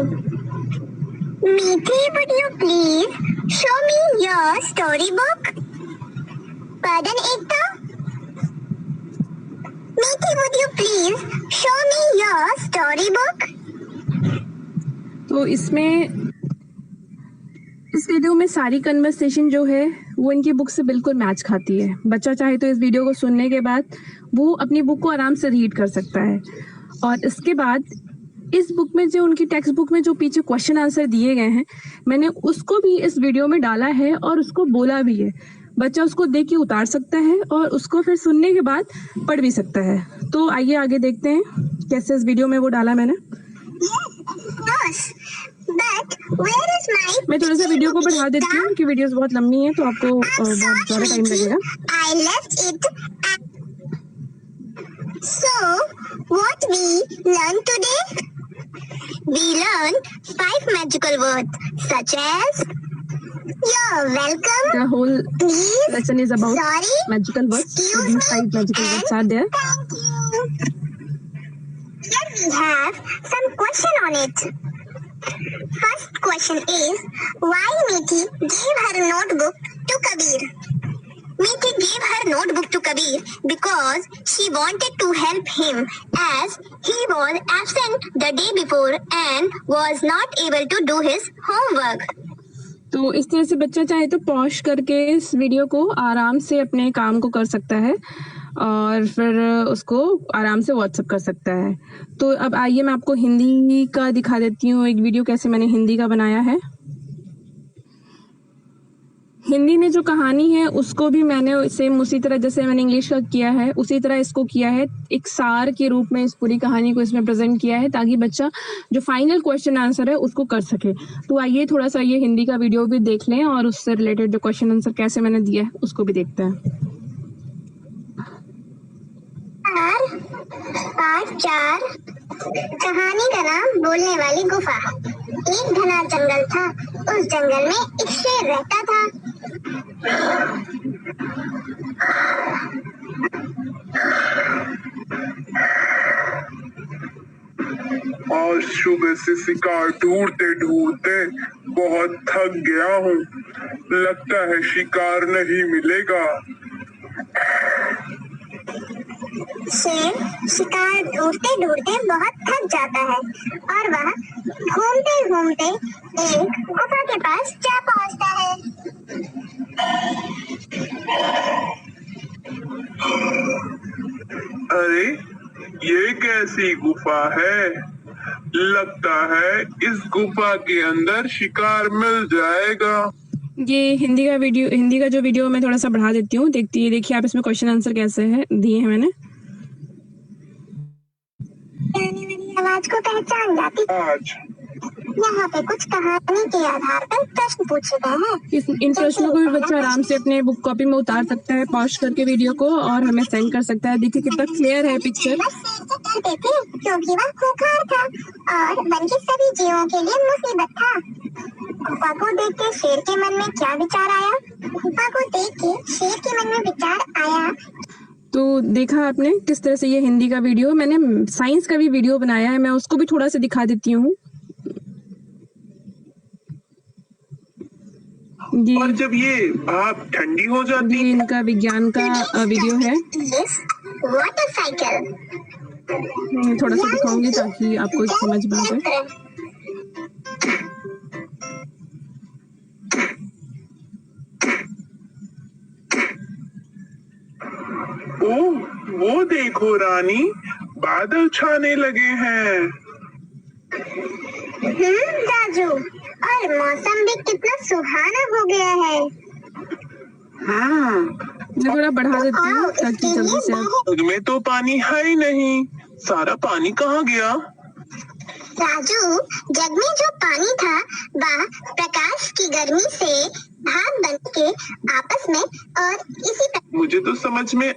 [SPEAKER 17] Meethi, would you please show me your storybook? Pardon Ekta? Meethi, would you please show me your storybook?
[SPEAKER 16] तो इस video में सारी conversation जो है वो इनकी book से बिल्कुल मैच खाती है। बच्चा चाहे तो इस वीडियो को सुनने के बाद वो अपनी बुक को आराम से रीड कर सकता है, और इसके बाद इस बुक में जो उनकी टेक्स्ट बुक में जो पीछे क्वेश्चन आंसर दिए गए हैं, मैंने उसको भी इस वीडियो में डाला है और उसको बोला भी है। बच्चा उसको देख के उतार सकता है और उसको फिर सुनने के बाद पढ़ भी सकता है। तो आइए आगे देखते हैं कैसे इस वीडियो में वो डाला मैंने। मैं थोड़ा सा वीडियो को बढ़ा देती हूँ कि वीडियोस बहुत लंबी हैं, तो आपको बहुत ज़्यादा टाइम लगेगा।
[SPEAKER 17] I left it. So, what we learned today? We learned 5 magical words such as you're welcome.
[SPEAKER 16] The whole
[SPEAKER 17] please,
[SPEAKER 16] lesson is about
[SPEAKER 17] sorry,
[SPEAKER 16] magical words. So these 5 magical words are there.
[SPEAKER 17] Thank you. Here we have some question on it. First question is, why Meethi gave her notebook to Kabir? Meethi gave her notebook to Kabir because she wanted to help him as he was absent the day before and was not able to do his homework.
[SPEAKER 16] तो इस तरह से बच्चा चाहे तो pause करके इस video को आराम से अपने काम को कर सकता है और फिर उसको आराम से व्हाट्सएप कर सकता है। तो अब आइए मैं आपको हिंदी का दिखा देती हूँ एक वीडियो कैसे मैंने हिंदी का बनाया है। हिंदी में जो कहानी है उसको भी मैंने सेम उसी तरह जैसे मैंने इंग्लिश का किया है उसी तरह इसको किया है, एक सार के रूप में इस पूरी कहानी को इसमें प्रेजेंट किया है ताकि बच्चा जो फाइनल क्वेश्चन आंसर है उसको कर सके। तो आइए थोड़ा सा ये हिंदी का वीडियो भी देख लें और उससे रिलेटेड जो क्वेश्चन आंसर कैसे मैंने दिया है उसको भी देखते हैं।
[SPEAKER 17] पार्ट 4 कहानी का नाम बोलने वाली गुफा। एक घना जंगल था, उस जंगल में एक शेर रहता था।
[SPEAKER 18] आज सुबह से शिकार ढूंढते ढूंढते बहुत थक गया हूँ, लगता है शिकार नहीं मिलेगा।
[SPEAKER 17] शेर शिकार ढूंढते ढूंढते बहुत थक जाता है और वह घूमते घूमते एक गुफा के पास जा पहुंचता है।
[SPEAKER 18] अरे ये कैसी गुफा है? लगता है इस गुफा के अंदर शिकार मिल जाएगा।
[SPEAKER 16] ये हिंदी का जो वीडियो मैं थोड़ा सा बढ़ा देती हूँ, देखिए आप इसमें क्वेश्चन आंसर कैसे है दिए हैं मैंने।
[SPEAKER 17] आने वाली आवाज को पहचान जाती।
[SPEAKER 18] आज
[SPEAKER 17] यहाँ पे कुछ कहानी के आधार पर प्रश्न पूछे गए हैं।
[SPEAKER 16] इन प्रश्नों को भी बच्चा आराम से अपने बुक कॉपी में उतार सकता है, पॉज करके वीडियो को, और हमें सेंड कर सकता है। देखिए कितना क्लियर है पिक्चर।
[SPEAKER 17] डरते थे क्योंकि वह खूंखार था और वन के सभी जीवों के लिए मुसीबत था। कुप्पा को देख के शेर के मन में क्या विचार आया? कुप्पा को देख के शेर के मन में विचार आया।
[SPEAKER 16] तो देखा आपने किस तरह से ये हिंदी का वीडियो, मैंने साइंस का भी वीडियो बनाया है, मैं उसको भी थोड़ा सा दिखा देती हूँ।
[SPEAKER 18] और जब ये भाप ठंडी हो जाती है,
[SPEAKER 16] इनका विज्ञान का वीडियो है,
[SPEAKER 17] वाटर साइकिल
[SPEAKER 16] थोड़ा सा दिखाऊंगी ताकि आपको समझ में आ जाए।
[SPEAKER 18] ओह वो देखो रानी, बादल छाने लगे हैं।
[SPEAKER 17] राजू, और मौसम भी कितना सुहाना हो गया है।
[SPEAKER 16] मैं थोड़ा बढ़ा देती हूँ ताकि जल्दी से।
[SPEAKER 18] जग में तो पानी है ही नहीं, सारा पानी कहाँ गया?
[SPEAKER 17] राजू, जग में जो पानी था वह प्रकाश की गर्मी से भाप बन के आपस में और इसी
[SPEAKER 18] मुझे तो समझ में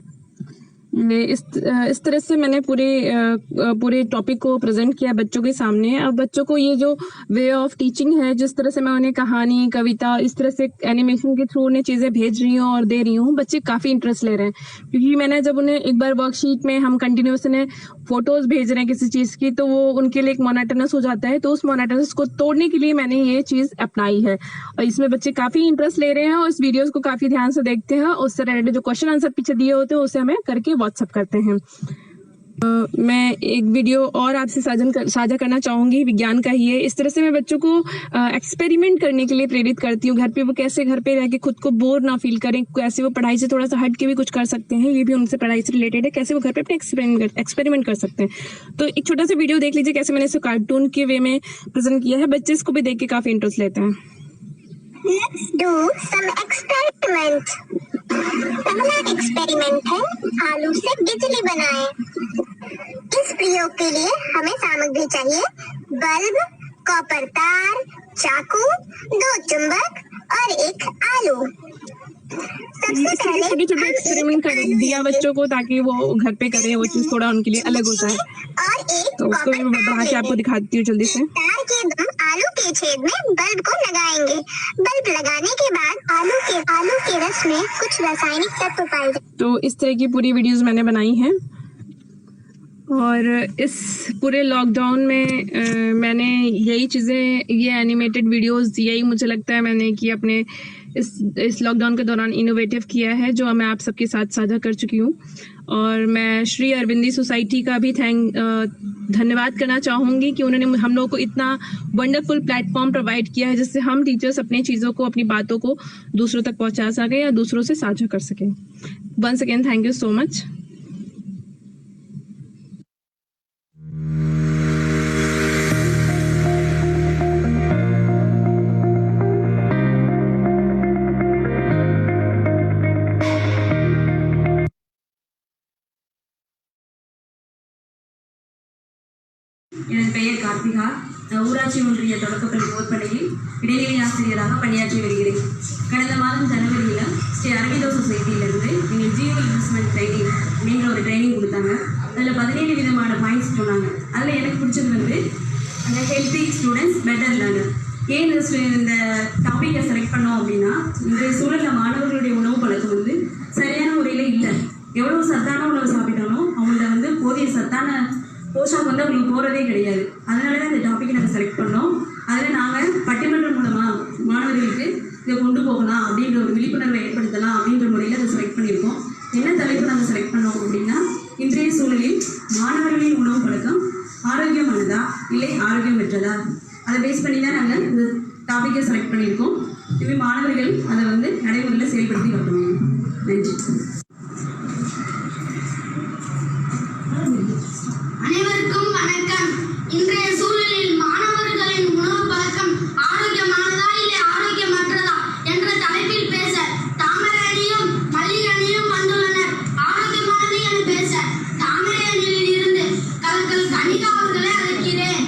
[SPEAKER 16] इस तरह से मैंने पूरे टॉपिक को प्रेजेंट किया बच्चों के सामने। अब बच्चों को ये जो वे ऑफ टीचिंग है, जिस तरह से मैं उन्हें कहानी, कविता, इस तरह से एनिमेशन के थ्रू उन्हें चीजें भेज रही हूँ और दे रही हूँ, बच्चे काफी इंटरेस्ट ले रहे हैं। क्योंकि मैंने जब उन्हें एक बार वर्कशीट में हम कंटिन्यूस उन्हें फोटोज भेज रहे हैं किसी चीज की, तो वो उनके लिए एक मोनोटोनस हो जाता है। तो उस मोनोटोनस को तोड़ने के लिए मैंने ये चीज अपनाई है और इसमें बच्चे काफी इंटरेस्ट ले रहे हैं और इस वीडियोस को काफी ध्यान से देखते हैं। उससे रिलेटेड जो क्वेश्चन आंसर पीछे दिए होते हैं उसे हमें करके व्हाट्सएप करते हैं। मैं एक वीडियो और आपसे साझा करना चाहूंगी, विज्ञान का ही है। इस तरह से मैं बच्चों को एक्सपेरिमेंट करने के लिए प्रेरित करती हूँ। घर पे वो कैसे घर पे रह के खुद को बोर ना फील करें, कैसे वो पढ़ाई से थोड़ा सा हट के भी कुछ कर सकते हैं, ये भी उनसे पढ़ाई से रिलेटेड है। कैसे वो घर पे अपने एक्सपेरिमेंट कर सकते हैं। तो एक छोटा सा वीडियो देख लीजिए कैसे मैंने इसे कार्टून के वे में प्रेजेंट किया है। बच्चे इसको भी देख के काफी इंटरेस्ट लेते हैं।
[SPEAKER 17] Let's do some experiment. पहला एक्सपेरिमेंट है आलू से बिजली बनाएं। इस प्रयोग के लिए हमें सामग्री चाहिए बल्ब, कॉपर तार, चाकू, 2 चुंबक और एक आलू। सबसे पहले
[SPEAKER 16] छोटे छोटे एक्सपेरिमेंट कर दिया बच्चों को ताकि वो घर पे करें, वो चीज थोड़ा उनके लिए अलग होता है। तो उसको भी बढ़ा के आपको दिखाती हूँ जल्दी से।
[SPEAKER 17] तार के दम आलू के छेद में बल्ब को लगाएंगे। बल्ब लगाने के बाद आलू के रस में कुछ रासायनिक तत्व पाए जाते।
[SPEAKER 16] तो इस तरह की पूरी वीडियोस मैंने बनाई हैं और इस पूरे लॉकडाउन में मैंने यही चीज़ें, ये एनिमेटेड वीडियोस, यही मुझे लगता है मैंने कि अपने इस लॉकडाउन के दौरान इनोवेटिव किया है, जो मैं आप सबके साथ साझा कर चुकी हूँ। और मैं श्री अरविंदी सोसाइटी का भी धन्यवाद करना चाहूँगी कि उन्होंने हम लोगों को इतना वंडरफुल प्लेटफॉर्म प्रोवाइड किया है जिससे हम टीचर्स अपनी चीज़ों को, अपनी बातों को दूसरों तक पहुँचा सकें या दूसरों से साझा कर सकें। Once again thank you so much.
[SPEAKER 19] எனது பெயர் கார்த்திகா. ஊராட்சி ஒன்றிய தொடக்கப்பள்ளி போர்ப்பள்ளியில் இடைநிலை ஆசிரியராக பணியாற்றி வருகிறேன். கடந்த மாதம் ஜனவரியில் ஸ்ரீ அரவிந்தோ சொசைட்டியிலிருந்து எங்கள் ஜியோ இன்வெஸ்ட்மெண்ட் ட்ரைனிங் அப்படிங்கிற ஒரு ட்ரைனிங் கொடுத்தாங்க. அதில் 17 விதமான பாயிண்ட்ஸ் சொன்னாங்க. அதில் எனக்கு பிடிச்சது வந்து அந்த ஹெல்த்தி ஸ்டூடெண்ட்ஸ் பெட்டர் லேர்னர். ஏன் இந்த டாப்பிக்கை செலக்ட் பண்ணோம் அப்படின்னா, இன்றைய சூழலில் மாணவர்களுடைய உணவு பழக்கம் வந்து சரியான முறையில் இல்லை. எவ்வளோ சத்தான உணவு சாப்பிட்டாலும் அவங்கள்ட்ட வந்து போதிய சத்தான போஷாக் வந்து அவங்களுக்கு போகிறதே கிடையாது. அதனால தான் இந்த டாப்பிக்கை நாங்கள் செலக்ட் பண்ணோம். அதில் நாங்கள் பட்டிமன்றம் மூலமாக மாணவர்களுக்கு இதை கொண்டு போகலாம் அப்படின்ற ஒரு விழிப்புணர்வை ஏற்படுத்தலாம் அப்படின்ற முறையில் அதை செலக்ட் பண்ணியிருக்கோம். என்ன தலைப்பு நாங்கள் செலக்ட் பண்ணோம் அப்படின்னா, இன்றைய சூழலில் மாணவர்களின் உணவு பழக்கம் ஆரோக்கியமானதா இல்லை ஆரோக்கியமற்றதா, அதை பேஸ் பண்ணி தான் நாங்கள் இந்த டாப்பிக்கை செலக்ட் பண்ணியிருக்கோம். இதுவே மாணவர்கள் அதை வந்து நடைமுறையில் செயல்படுத்தி காட்டுவாங்க. நன்றி.
[SPEAKER 20] அனைவருக்கும் வணக்கம். இன்றைய சூழலில் மாணவர்களின் உணவு பழக்கம் ஆரோக்கியமானதா இல்லை ஆரோக்கியமற்றதா என்ற தலைப்பில் பேச தாமரை அணியும் மல்லிகை அணியும் வந்துள்ளனர். ஆரோக்கியமானது என பேச தாமரை அணியில் இருந்து கலக்கல் கனிகா அவர்களை அழைக்கிறேன்.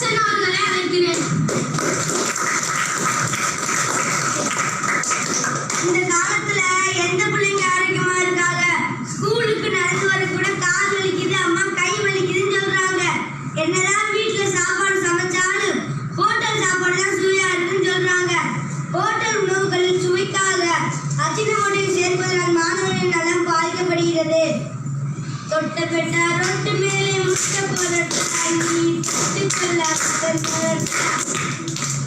[SPEAKER 20] ரக்ஷன் அவர்களை அழைக்கிறேன். இந்த காலத்துல எந்த பிள்ளைங்க ஆரோக்கியமா இருக்காங்க? ஸ்கூலுக்கு நடந்து வர கூட கால் வலிக்குது, அம்மா கை வலிக்குதுன்னு சொல்றாங்க. என்னதான் வீட்டுல சாப்பாடு சமைச்சாலும் ஹோட்டல் சாப்பாடு தான் சுவையா இருக்குன்னு சொல்றாங்க. ஹோட்டல் உணவுகளில் சுவைக்காக அஜினமோட்டை சேர்ப்பதனால் மாணவர்களின் நலம் பாதிக்கப்படுகிறது. தொட்ட பெட்ட ரொட்டு மேலே முட்டை போடட்டு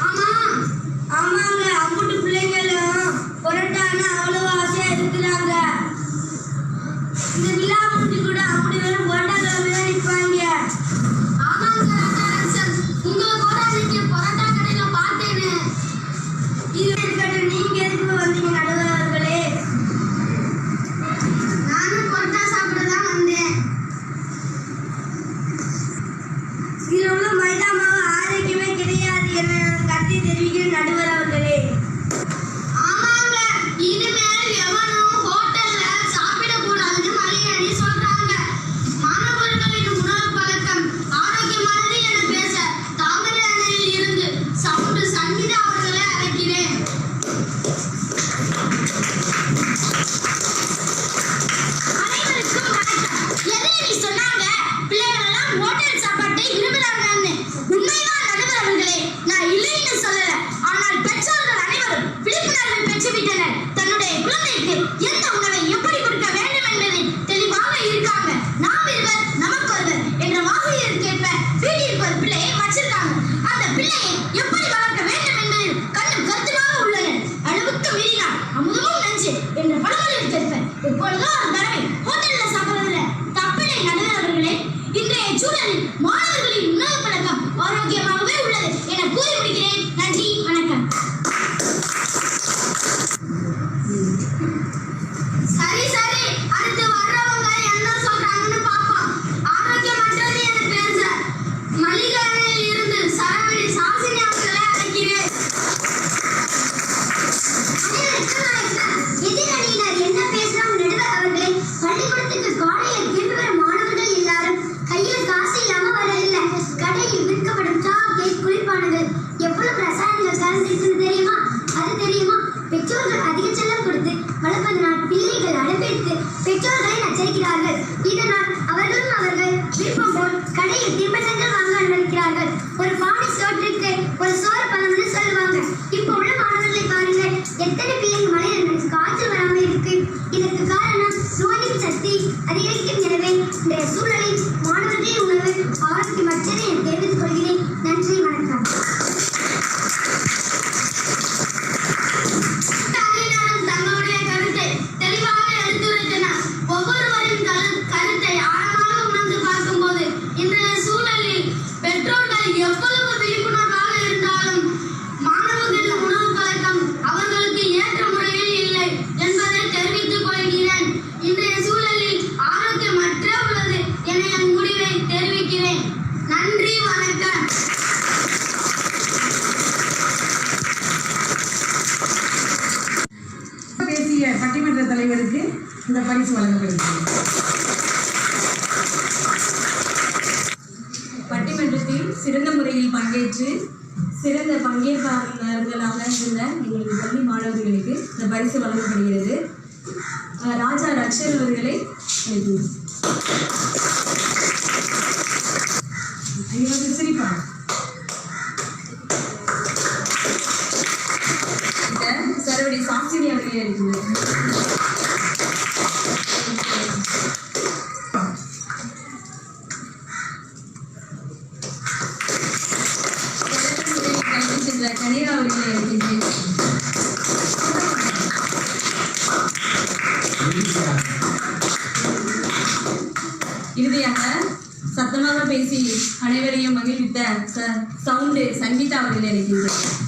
[SPEAKER 20] ஆமா ஆமாங்க, அம்புட்டு பிள்ளைங்களும் பொரோட்டான்னு அவ்வளவு ஆசையா இருக்கிறாங்க. இந்த விழா முடிஞ்சு கூட அப்படி வெறும் பொரோட்டா தான் நிற்பாங்க. ஆமாங்க ரக்ஷன், உங்களை கூட அன்னைக்கு பொரோட்டா கடையில பார்த்தேன்னு. இது இருக்கட்டும், நீங்க எதுக்கு வந்தீங்க நடுவர் அவர்களே? நானும் பொரோட்டா சாப்பிட தான் வந்தேன். இதுல உள்ள மைதா மாவு ஆரோக்கியமே கிடையாது என கருத்தை தெரிவிக்கிற நடுவர் அவர்களே. ஆமாங்க, இனிமேல் எவனும் ஹோட்டல்ல சாப்பிடக்கூடாதுன்னு மலையாளி சொல்றாங்க. மாணவர்களின் உணவு பழக்கம் ஆரோக்கியமானது என பேச தாமிரபரணியில் இருந்து சவுண்டு சங்கீதா அவர்களை அழைக்கிறேன். அனைவருக்கும் வணக்கம். எதிரி சொன்னாங்க பிள்ளைகள் எல்லாம் ஹோட்டல் சாப்பாட்டை விரும்புகிறாங்கன்னு. உண்மைதான் நடுவர் அவர்களே, நான் இல்லைன்னு சொல்லல. ஆனால் பெற்றோர்கள் அனைவரும் விழிப்புணர்வை பெற்றுவிட்டனர். தன்னுடைய குழந்தைக்கு எந்த உணவை எப்படி கொடுக்க வேண்டும் என்பதில் தெளிவாக இருக்காங்க. நாம் இருவர் நமக்கு ஒருவர் என்ற வாசகத்திற்கேற்ப வீட்டிற்கு ஒரு பிள்ளையை வச்சிருக்காங்க. அந்த பிள்ளையை எப்படி வளர்க்க வேண்டும் என்பதில் கண்ணும் கருத்துமாக உள்ளனர். அளவுக்கு மீறினார் அமுதமும் நஞ்சு என்ற பழமொழிக்கேற்ப எப்பொழுதோ ஒரு தடவை ஹோட்டல்ல சாப்பிடுவதில் தப்பில்லை நடுவர் அவர்களே. இன்றைய சூழலில் மாணவர்களின் உணவு பழக்கம் ஆரோக்கியமாகவே உள்ளது என கூறி முடிக்கிறேன். நன்றி, வணக்கம். சரி சரி, அடுத்து வர்றவங்க என்ன சொல்றாங்கன்னு பார்ப்போம். ஆரோக்கியமற்றது என பேச மளிகையில் இருந்து சரவடி சாசினி அவர்களை அழைக்கிறேன். எதிரணியினர் என்ன பேசுறாங்க நடுவர் அவர்களே? பள்ளிக்கூடத்துக்கு காலையில் திரும்பி வரும் மாணவர்கள் எல்லாரும் கையில் காசு இல்லாம வரல. கடையில் விற்கப்படும் சாக்லேட், குளிர்பானங்கள் எவ்வளவு ரசாயனங்கள் கலந்திருக்குன்னு தெரியுமா? அது தெரியுமா? பெற்றோர்கள் அதிக செல்லம் கொடுத்து வளர்ப்பதனால் பிள்ளைகள் அளவெடுத்து பெற்றோர்களை நச்சரிக்கிறார்கள். இதனால் அவர்களும் அவர்கள் விருப்பம் போல் கடையில் திரும்ப சென்று வாங்க அனுமதிக்கிறார்கள். ஒரு பானை சோற்றுக்கு ஒரு சோறு பழம்னு சொல்லுவாங்க. இப்போ உள்ள மாணவர்களை பாருங்கள், எத்தனை பிள்ளைங்க மனிதர்களுக்கு காய்ச்சல் வராமல் இருக்கு. இதற்கு காரணம் நோய் எதிர்ப்பு சக்தி அதிகரிக்கும். எனவே இந்த சூழலில் மாணவர்களின் உணவு ஆரோக்கியமற்றது என தெரிவித்துக் கொள்கிறேன். நன்றி, வணக்கம். தங்களுடைய கருத்தை தெளிவாக எடுத்துரைத்தனர். ஒவ்வொருவரின் கருத்தை ஆழமாக உணர்ந்து பார்க்கும்போது இன்றைய சூழலில் பெற்றோர்கள் எவ்வளவு விழிப்புணர்வாக இருந்தாலும் மாணவர்களின் உணவு பழக்கம் அவர்களுக்கு ஏற்ற முறையில் இல்லை என்பதை தெரிவித்துக் கொள்கிறேன். இன்றைய சூழலில் ஆரோக்கியமற்ற உள்ளது என என் முடிவை தெரிவிக்கிறேன். நன்றி, வணக்கம்.
[SPEAKER 21] பேசிய பட்டிமன்ற தலைவருக்கு இந்த பரிசு வழங்கப்படுகிறது.
[SPEAKER 22] பட்டிமன்றத்தில் சிறந்த முறையில் பங்கேற்று சிறந்த பங்கேற்பாளர்களாக இருந்த எங்களது பள்ளி மாணவர்களுக்கு இந்த பரிசு வழங்கப்படுகிறது. ராஜா ரக்ஷன் அவர்களை
[SPEAKER 21] சிரிப்பாங்க.
[SPEAKER 22] சரவடி சாசினி அவர்களே இருக்கிறது. கனிரா அவர்களே இருக்கின்றேன். இறுதியாக சத்தமாக பேசி அனைவரையும் மகிழ்வித்த சவுண்டு சங்கீதா அவர்களே இருக்கின்றேன்.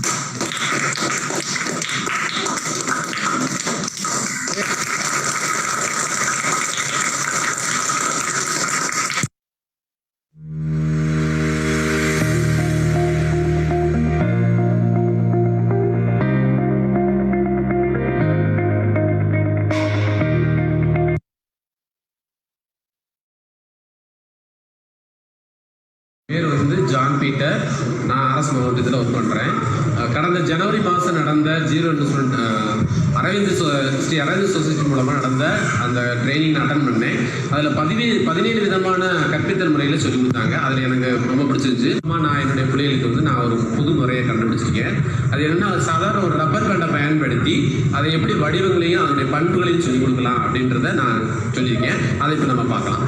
[SPEAKER 1] பேர் வந்து ஜான் பீட்டர். நான் அரசு மாவட்டத்தில் ஒர்க் பண்ணுறேன். கடந்த ஜனவரி மாதம் நடந்த zero investment Shri Aurobindo Society மூலமாக நடந்த அந்த ட்ரைனிங் அட்டன் பண்ணேன். அதில் 17 விதமான கற்பித்தல் முறையில் சொல்லி கொடுத்தாங்க. அதில் எனக்கு ரொம்ப பிடிச்சிருச்சு. நான் என்னுடைய பிள்ளைகளுக்கு வந்து நான் ஒரு புது முறையை கண்டுபிடிச்சிருக்கேன். அது என்னென்னா, சாதாரண ஒரு ரப்பர் பேண்டை பயன்படுத்தி அதை எப்படி வடிவங்களையும் அதனுடைய பண்புகளையும் சொல்லிக் கொடுக்கலாம் அப்படின்றத நான் சொல்லியிருக்கேன். அதை இப்போ நம்ம பார்க்கலாம்.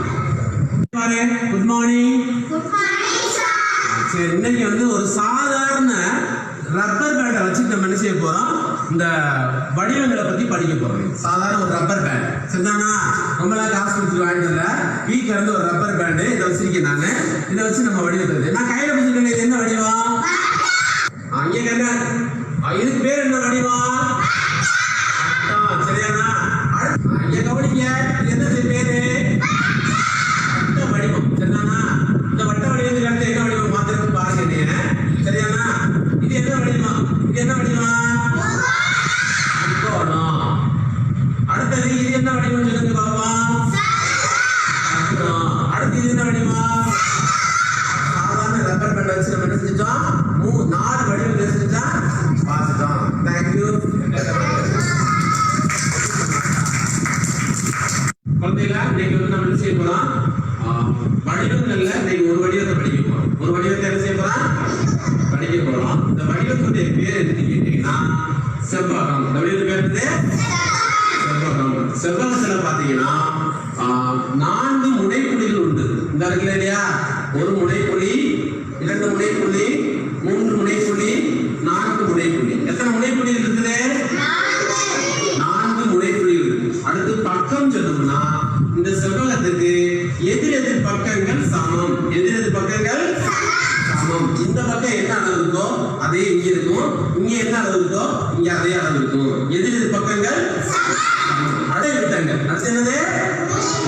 [SPEAKER 2] Good morning. சரி, இன்னைக்கு வந்து ஒரு சாதாரண ரப்பர் பேண்டை வச்சு நம்ம என்ன செய்ய போறோம், இந்த வடிவங்களை பத்தி படிக்க போறோம். சாதாரண ஒரு ரப்பர் பேண்ட் சரிதானா, நம்மளாம் காசு கொடுத்து வாங்கிட்டு வீட்டுல இருந்து ஒரு ரப்பர் பேண்டு இதை வச்சிருக்கேன். நான் இதை வச்சு நம்ம வடிவத்தை நான் கையில வச்சிருக்கேன். இது என்ன வடிவம்? அங்கே என்ன இதுக்கு பேர் என்ன வடிவம்? சரியானா? இங்க கவனிங்க, இது என்ன பேரு? வடிவம் சரிதானா? இந்த வட்ட வடிவத்துக்கு அடுத்து என்ன வடிவம் மாத்திரம் பாருங்க. சரியானா? இது என்ன வடிவம்? இது என்ன வடிவம்? அடுத்தது இது என்ன வடிவம் சொல்லுங்க பாப்பா. அடுத்து இது என்ன வடிவம்? சாதாரண ரப்பர் பேண்ட் வச்சு நம்ம என்ன செஞ்சோம், 4 வடிவம் செஞ்சா பார்த்துட்டோம். தேங்க்யூ. குழந்தைகளா, இன்னைக்கு வந்து நம்ம என்ன செய்ய போறோம், வடிவங்கள்ல இன்னைக்கு ஒரு வடிவத்தை படிக்க போறோம். ஒரு வடிவத்தை என்ன செய்ய போறோம், படிக்க போறோம். இந்த வடிவத்துடைய பேர் என்னன்னு கேட்டீங்கன்னா செவ்வகம். இந்த வடிவத்துக்கு பேர் என்னது? செவ்வகம். செவ்வகத்துல பாத்தீங்கன்னா 4 முனைப்புள்ளிகள் உண்டு. இந்த இருக்குல்ல இல்லையா, ஒரு முனைப்புள்ளி, 2 முனைப்புள்ளி, 3 முனைப்புள்ளி, 4 முனைப்புள்ளி. எத்தனை முனைப்புள்ளிகள் இருக்குது? 4 முனைப்புள்ளிகள் இருக்கு. அடுத்து பக்கம் சொன்னோம்னா, இந்த செவ்வகத்துக்கு எதிரெதிர் பக்கங்கள் சமம். எதிரெதிர் பக்கங்கள் சமம். இந்த பக்கம் என்ன அளவு இருக்கோ அதே இங்க இருக்கும், இங்க என்ன அளவு இருக்கோ இங்க அதே அளவு இருக்கும். எதிரெதிர் பக்கங்கள் அடை விட்டங்கள். அது என்னது?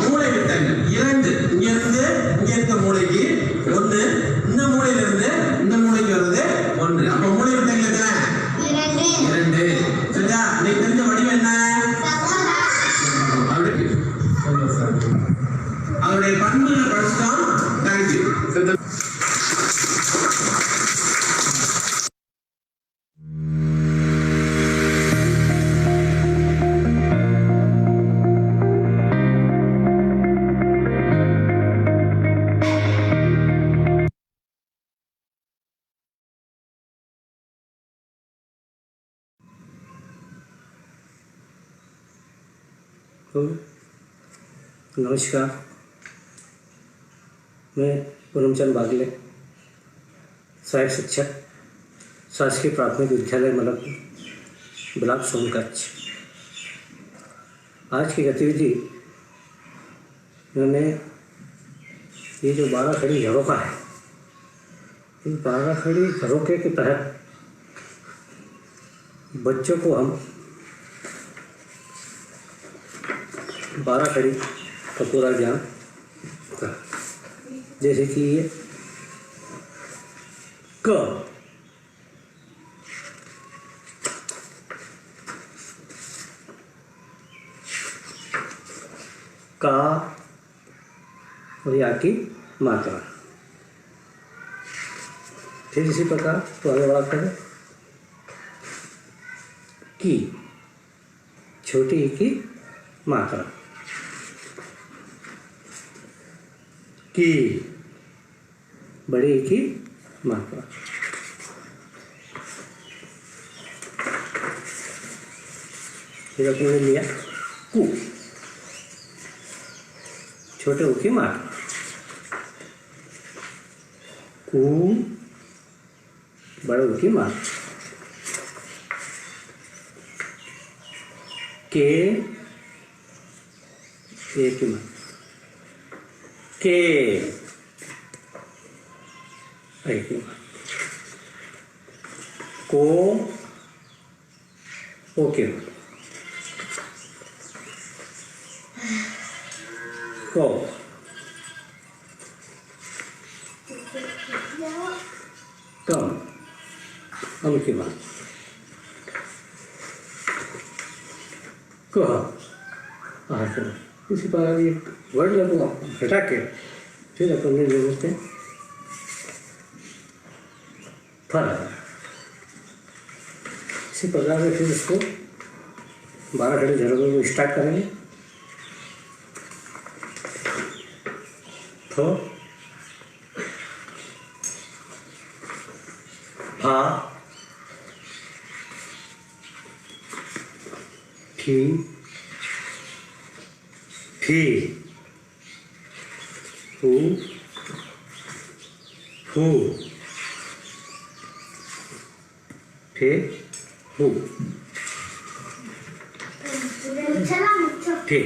[SPEAKER 2] மூளை விட்டங்கள். 2 இங்க இருந்து இங்க இருக்க மூளைக்கு 1, இந்த மூளையில இருந்து இந்த மூளைக்கு வருது 1. அப்ப மூளை விட்டங்கள் எத்தனை? 2. சரியா? நீங்க தெரிஞ்ச வடிவம் என்ன? அவருடைய பண்புகளை படிச்சுட்டோம். தேங்க்யூ.
[SPEAKER 23] नमस्कार, मैं पूनमचंद बागले, सहायक शिक्षक, शासकीय प्राथमिक विद्यालय मलकपुर, ब्लॉक सोनकच्छ। आज की गतिविधि मैंने ये जो 12 खड़ी झरोखा है, इन 12 खड़ी झरोखे के तहत बच्चों को हम 12 खड़ी का पूरा ज्ञान, जैसे कि ये क, का और या की मात्रा। फिर इसी प्रकार तो आगे बात करें की, छोटी की मात्रा, की बड़ी की मात्रा। फिर अपने लिया कु, छोटे ऊ की मात्रा, कु बड़े ऊ की मात्रा, के एक की मात्रा, के एक की मात्रा, को ओके, को कम कम की बात, को इसी प्रकार ये वर्ड लगूंगा हटा के फिर अपन ले लेते हैं
[SPEAKER 4] फल है। इसी प्रकार से फिर इसको 12 खड़े झरोखे को स्टार्ट करेंगे। तो भा ठी फी हु फू फे हु फे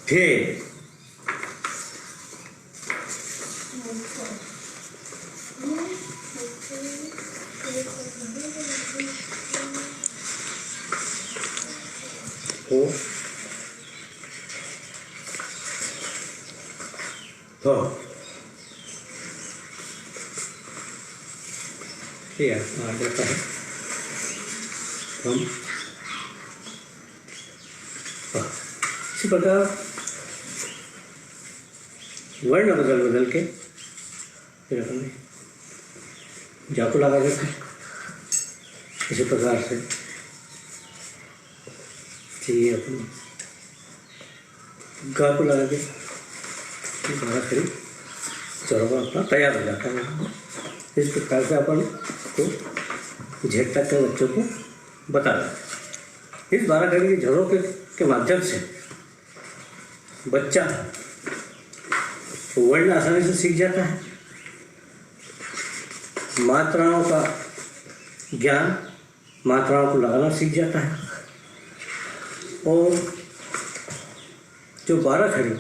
[SPEAKER 4] फे हो तो ठीक है देता है हम इसी प्रकार वर्ण बदल के फिर अपने जाको लगा देते हैं। इसी प्रकार से ये अपने गा को लगा के 12 खड़ी चौरवा अपना तैयार हो जाता है। इस प्रकार से अपन को झेट तक के बच्चों को बता दें। इस 12 खड़ी के झरोखे के माध्यम से बच्चा वर्ण आसानी से सीख जाता है, मात्राओं का ज्ञान, मात्राओं को लगाना सीख जाता है और जो 12 खड़ी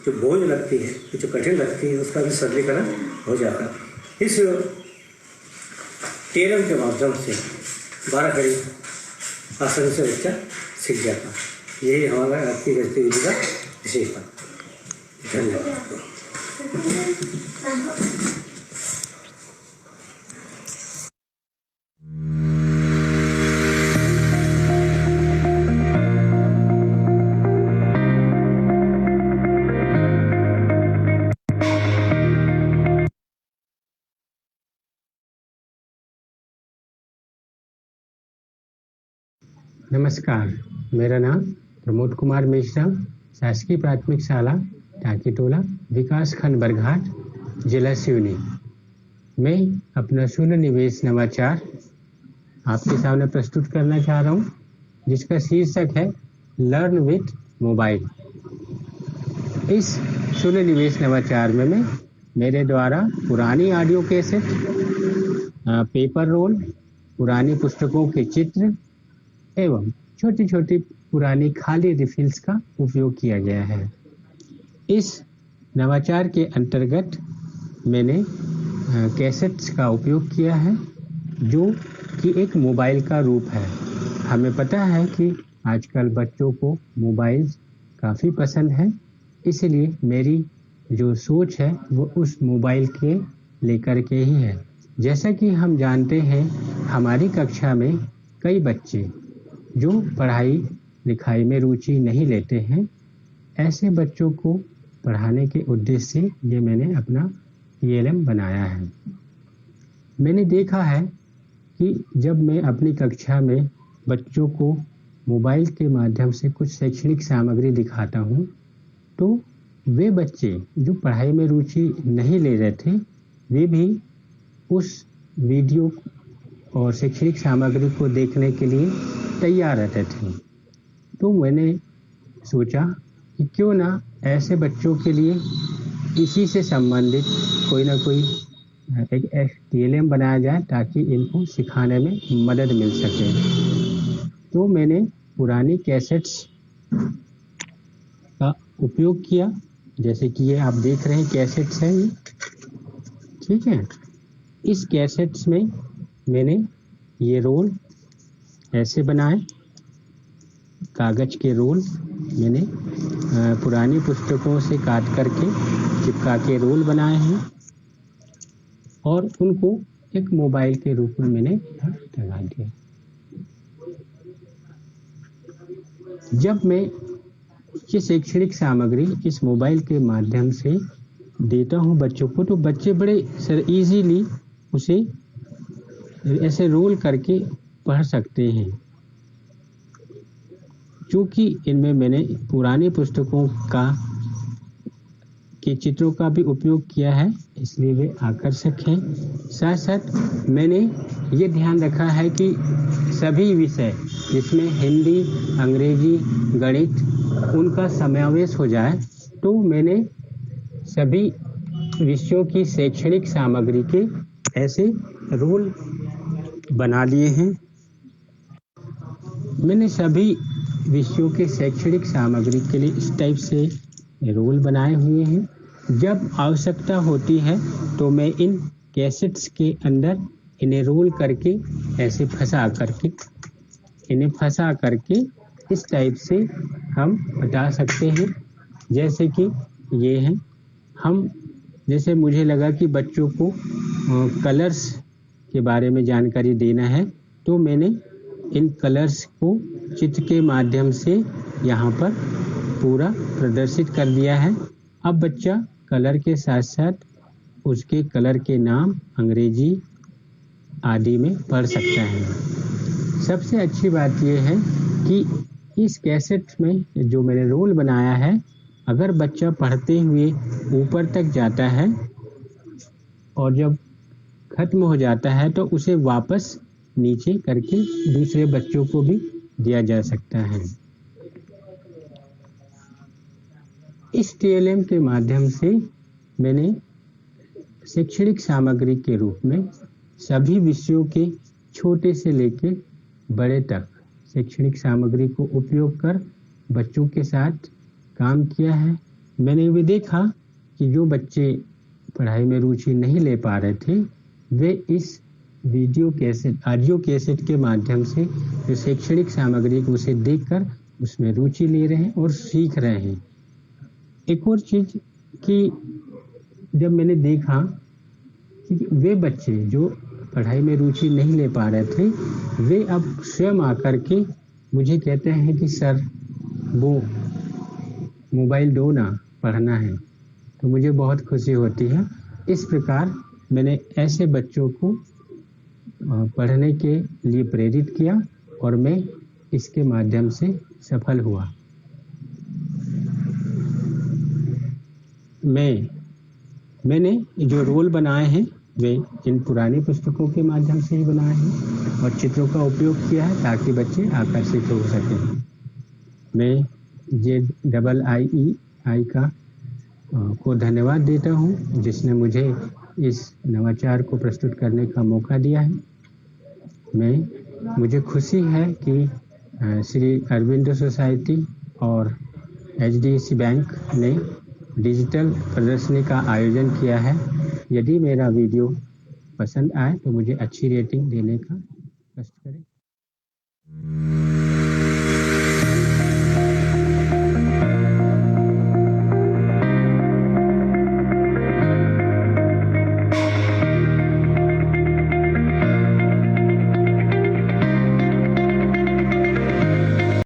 [SPEAKER 4] जो बोझ लगती है, जो कठिन लगती है, उसका भी सरलीकरण हो जाता है। इस टेलम के माध्यम से 12 खड़ी आसानी से बच्चा सीख जाता है। यही हमारा आज की गतिविधि का विशेषता। धन्यवाद।
[SPEAKER 5] नमस्कार, मेरा नाम प्रमोद कुमार मिश्रा, शासकीय प्राथमिक शाला टाकीटोला, विकास खंड बरघाट, जिला सिवनी। मैं अपना शून्य निवेश नवाचार आपके सामने प्रस्तुत करना चाह रहा हूँ, जिसका शीर्षक है लर्न विथ मोबाइल। इस शून्य निवेश नवाचार में मैं मेरे द्वारा पुरानी ऑडियो कैसेट, पेपर रोल, पुरानी पुस्तकों के चित्र एवं छोटी छोटी पुरानी खाली रिफिल्स का उपयोग किया गया है। इस नवाचार के अंतर्गत मैंने कैसेट्स का उपयोग किया है, जो कि एक मोबाइल का रूप है। हमें पता है कि आजकल बच्चों को मोबाइल काफ़ी पसंद है, इसलिए मेरी जो सोच है वो उस मोबाइल के लेकर के ही है। जैसा कि हम जानते हैं, हमारी कक्षा में कई बच्चे जो पढ़ाई लिखाई में रुचि नहीं लेते हैं, ऐसे बच्चों को पढ़ाने के उद्देश्य से ये मैंने अपना TLM बनाया है। मैंने देखा है कि जब मैं अपनी कक्षा में बच्चों को मोबाइल के माध्यम से कुछ शैक्षणिक सामग्री दिखाता हूँ, तो वे बच्चे जो पढ़ाई में रुचि नहीं ले रहे थे, वे भी उस वीडियो और शैक्षणिक सामग्री को देखने के लिए तैयार रहते थे। तो मैंने सोचा कि क्यों ना ऐसे बच्चों के लिए इसी से संबंधित कोई ना कोई एक TLM बनाया जाए, ताकि इनको सिखाने में मदद मिल सके। तो मैंने पुरानी कैसेट्स का उपयोग किया, जैसे कि ये आप देख रहे हैं कैसेट्स हैं ये, ठीक है। इस कैसेट्स में मैंने ये रोल ऐसे बनाए, कागज़ के रोल मैंने पुरानी पुस्तकों से काट करके चिपका के रोल बनाए हैं और उनको एक मोबाइल के रूप में मैंने लगा दिया। जब मैं ये शैक्षणिक सामग्री इस मोबाइल के माध्यम से देता हूँ बच्चों को, तो बच्चे बड़े सर इजीली उसे ऐसे रोल करके पढ़ सकते हैं। चूँकि इनमें मैंने पुरानी पुस्तकों के चित्रों का भी उपयोग किया है, इसलिए वे आकर्षक हैं। साथ साथ मैंने ये ध्यान रखा है कि सभी विषय जिसमें हिंदी, अंग्रेजी, गणित उनका समावेश हो जाए, तो मैंने सभी विषयों की शैक्षणिक सामग्री के ऐसे रोल बना लिए हैं। मैंने सभी विषयों के शैक्षणिक सामग्री के लिए इस टाइप से रोल बनाए हुए हैं। जब आवश्यकता होती है तो मैं इन कैसेट्स के अंदर इन्हें रोल करके ऐसे इन्हें फंसा करके इस टाइप से हम बता सकते हैं। जैसे कि ये हैं, जैसे मुझे लगा कि बच्चों को कलर्स के बारे में जानकारी देना है, तो मैंने इन कलर्स को चित्र के माध्यम से यहाँ पर पूरा प्रदर्शित कर दिया है। अब बच्चा कलर के साथ साथ उसके कलर के नाम अंग्रेजी आदि में पढ़ सकता है। सबसे अच्छी बात यह है कि इस कैसेट में जो मैंने रोल बनाया है, अगर बच्चा पढ़ते हुए ऊपर तक जाता है और जब खत्म हो जाता है तो उसे वापस नीचे करके दूसरे बच्चों को भी दिया जा सकता है। इस TLM के माध्यम से मैंने शैक्षणिक सामग्री के रूप में सभी विषयों के छोटे से लेकर बड़े तक शैक्षणिक सामग्री को उपयोग कर बच्चों के साथ काम किया है। मैंने भी देखा कि जो बच्चे पढ़ाई में रुचि नहीं ले पा रहे थे, वे इस वीडियो कैसेट, ऑडियो कैसेट के माध्यम से जो शैक्षणिक सामग्री को उसे देखकर उसमें रुचि ले रहे हैं और सीख रहे हैं। एक और चीज़ कि जब मैंने देखा कि वे बच्चे जो पढ़ाई में रुचि नहीं ले पा रहे थे, वे अब स्वयं आकर के मुझे कहते हैं कि सर वो मोबाइल दो ना, पढ़ना है, तो मुझे बहुत खुशी होती है। इस प्रकार मैंने ऐसे बच्चों को पढ़ने के लिए प्रेरित किया और मैं इसके माध्यम से सफल हुआ। मैंने जो रोल बनाए हैं वे इन पुरानी पुस्तकों के माध्यम से ही बनाए हैं और चित्रों का उपयोग किया है ताकि बच्चे आकर्षित हो सकें। मैं ZIIEI को धन्यवाद देता हूँ जिसने मुझे इस नवाचार को प्रस्तुत करने का मौका दिया है। मुझे खुशी है कि श्री अरविंदो सोसाइटी और HDFC बैंक ने डिजिटल प्रदर्शनी का आयोजन किया है। यदि मेरा वीडियो पसंद आए तो मुझे अच्छी रेटिंग देने का कष्ट करें।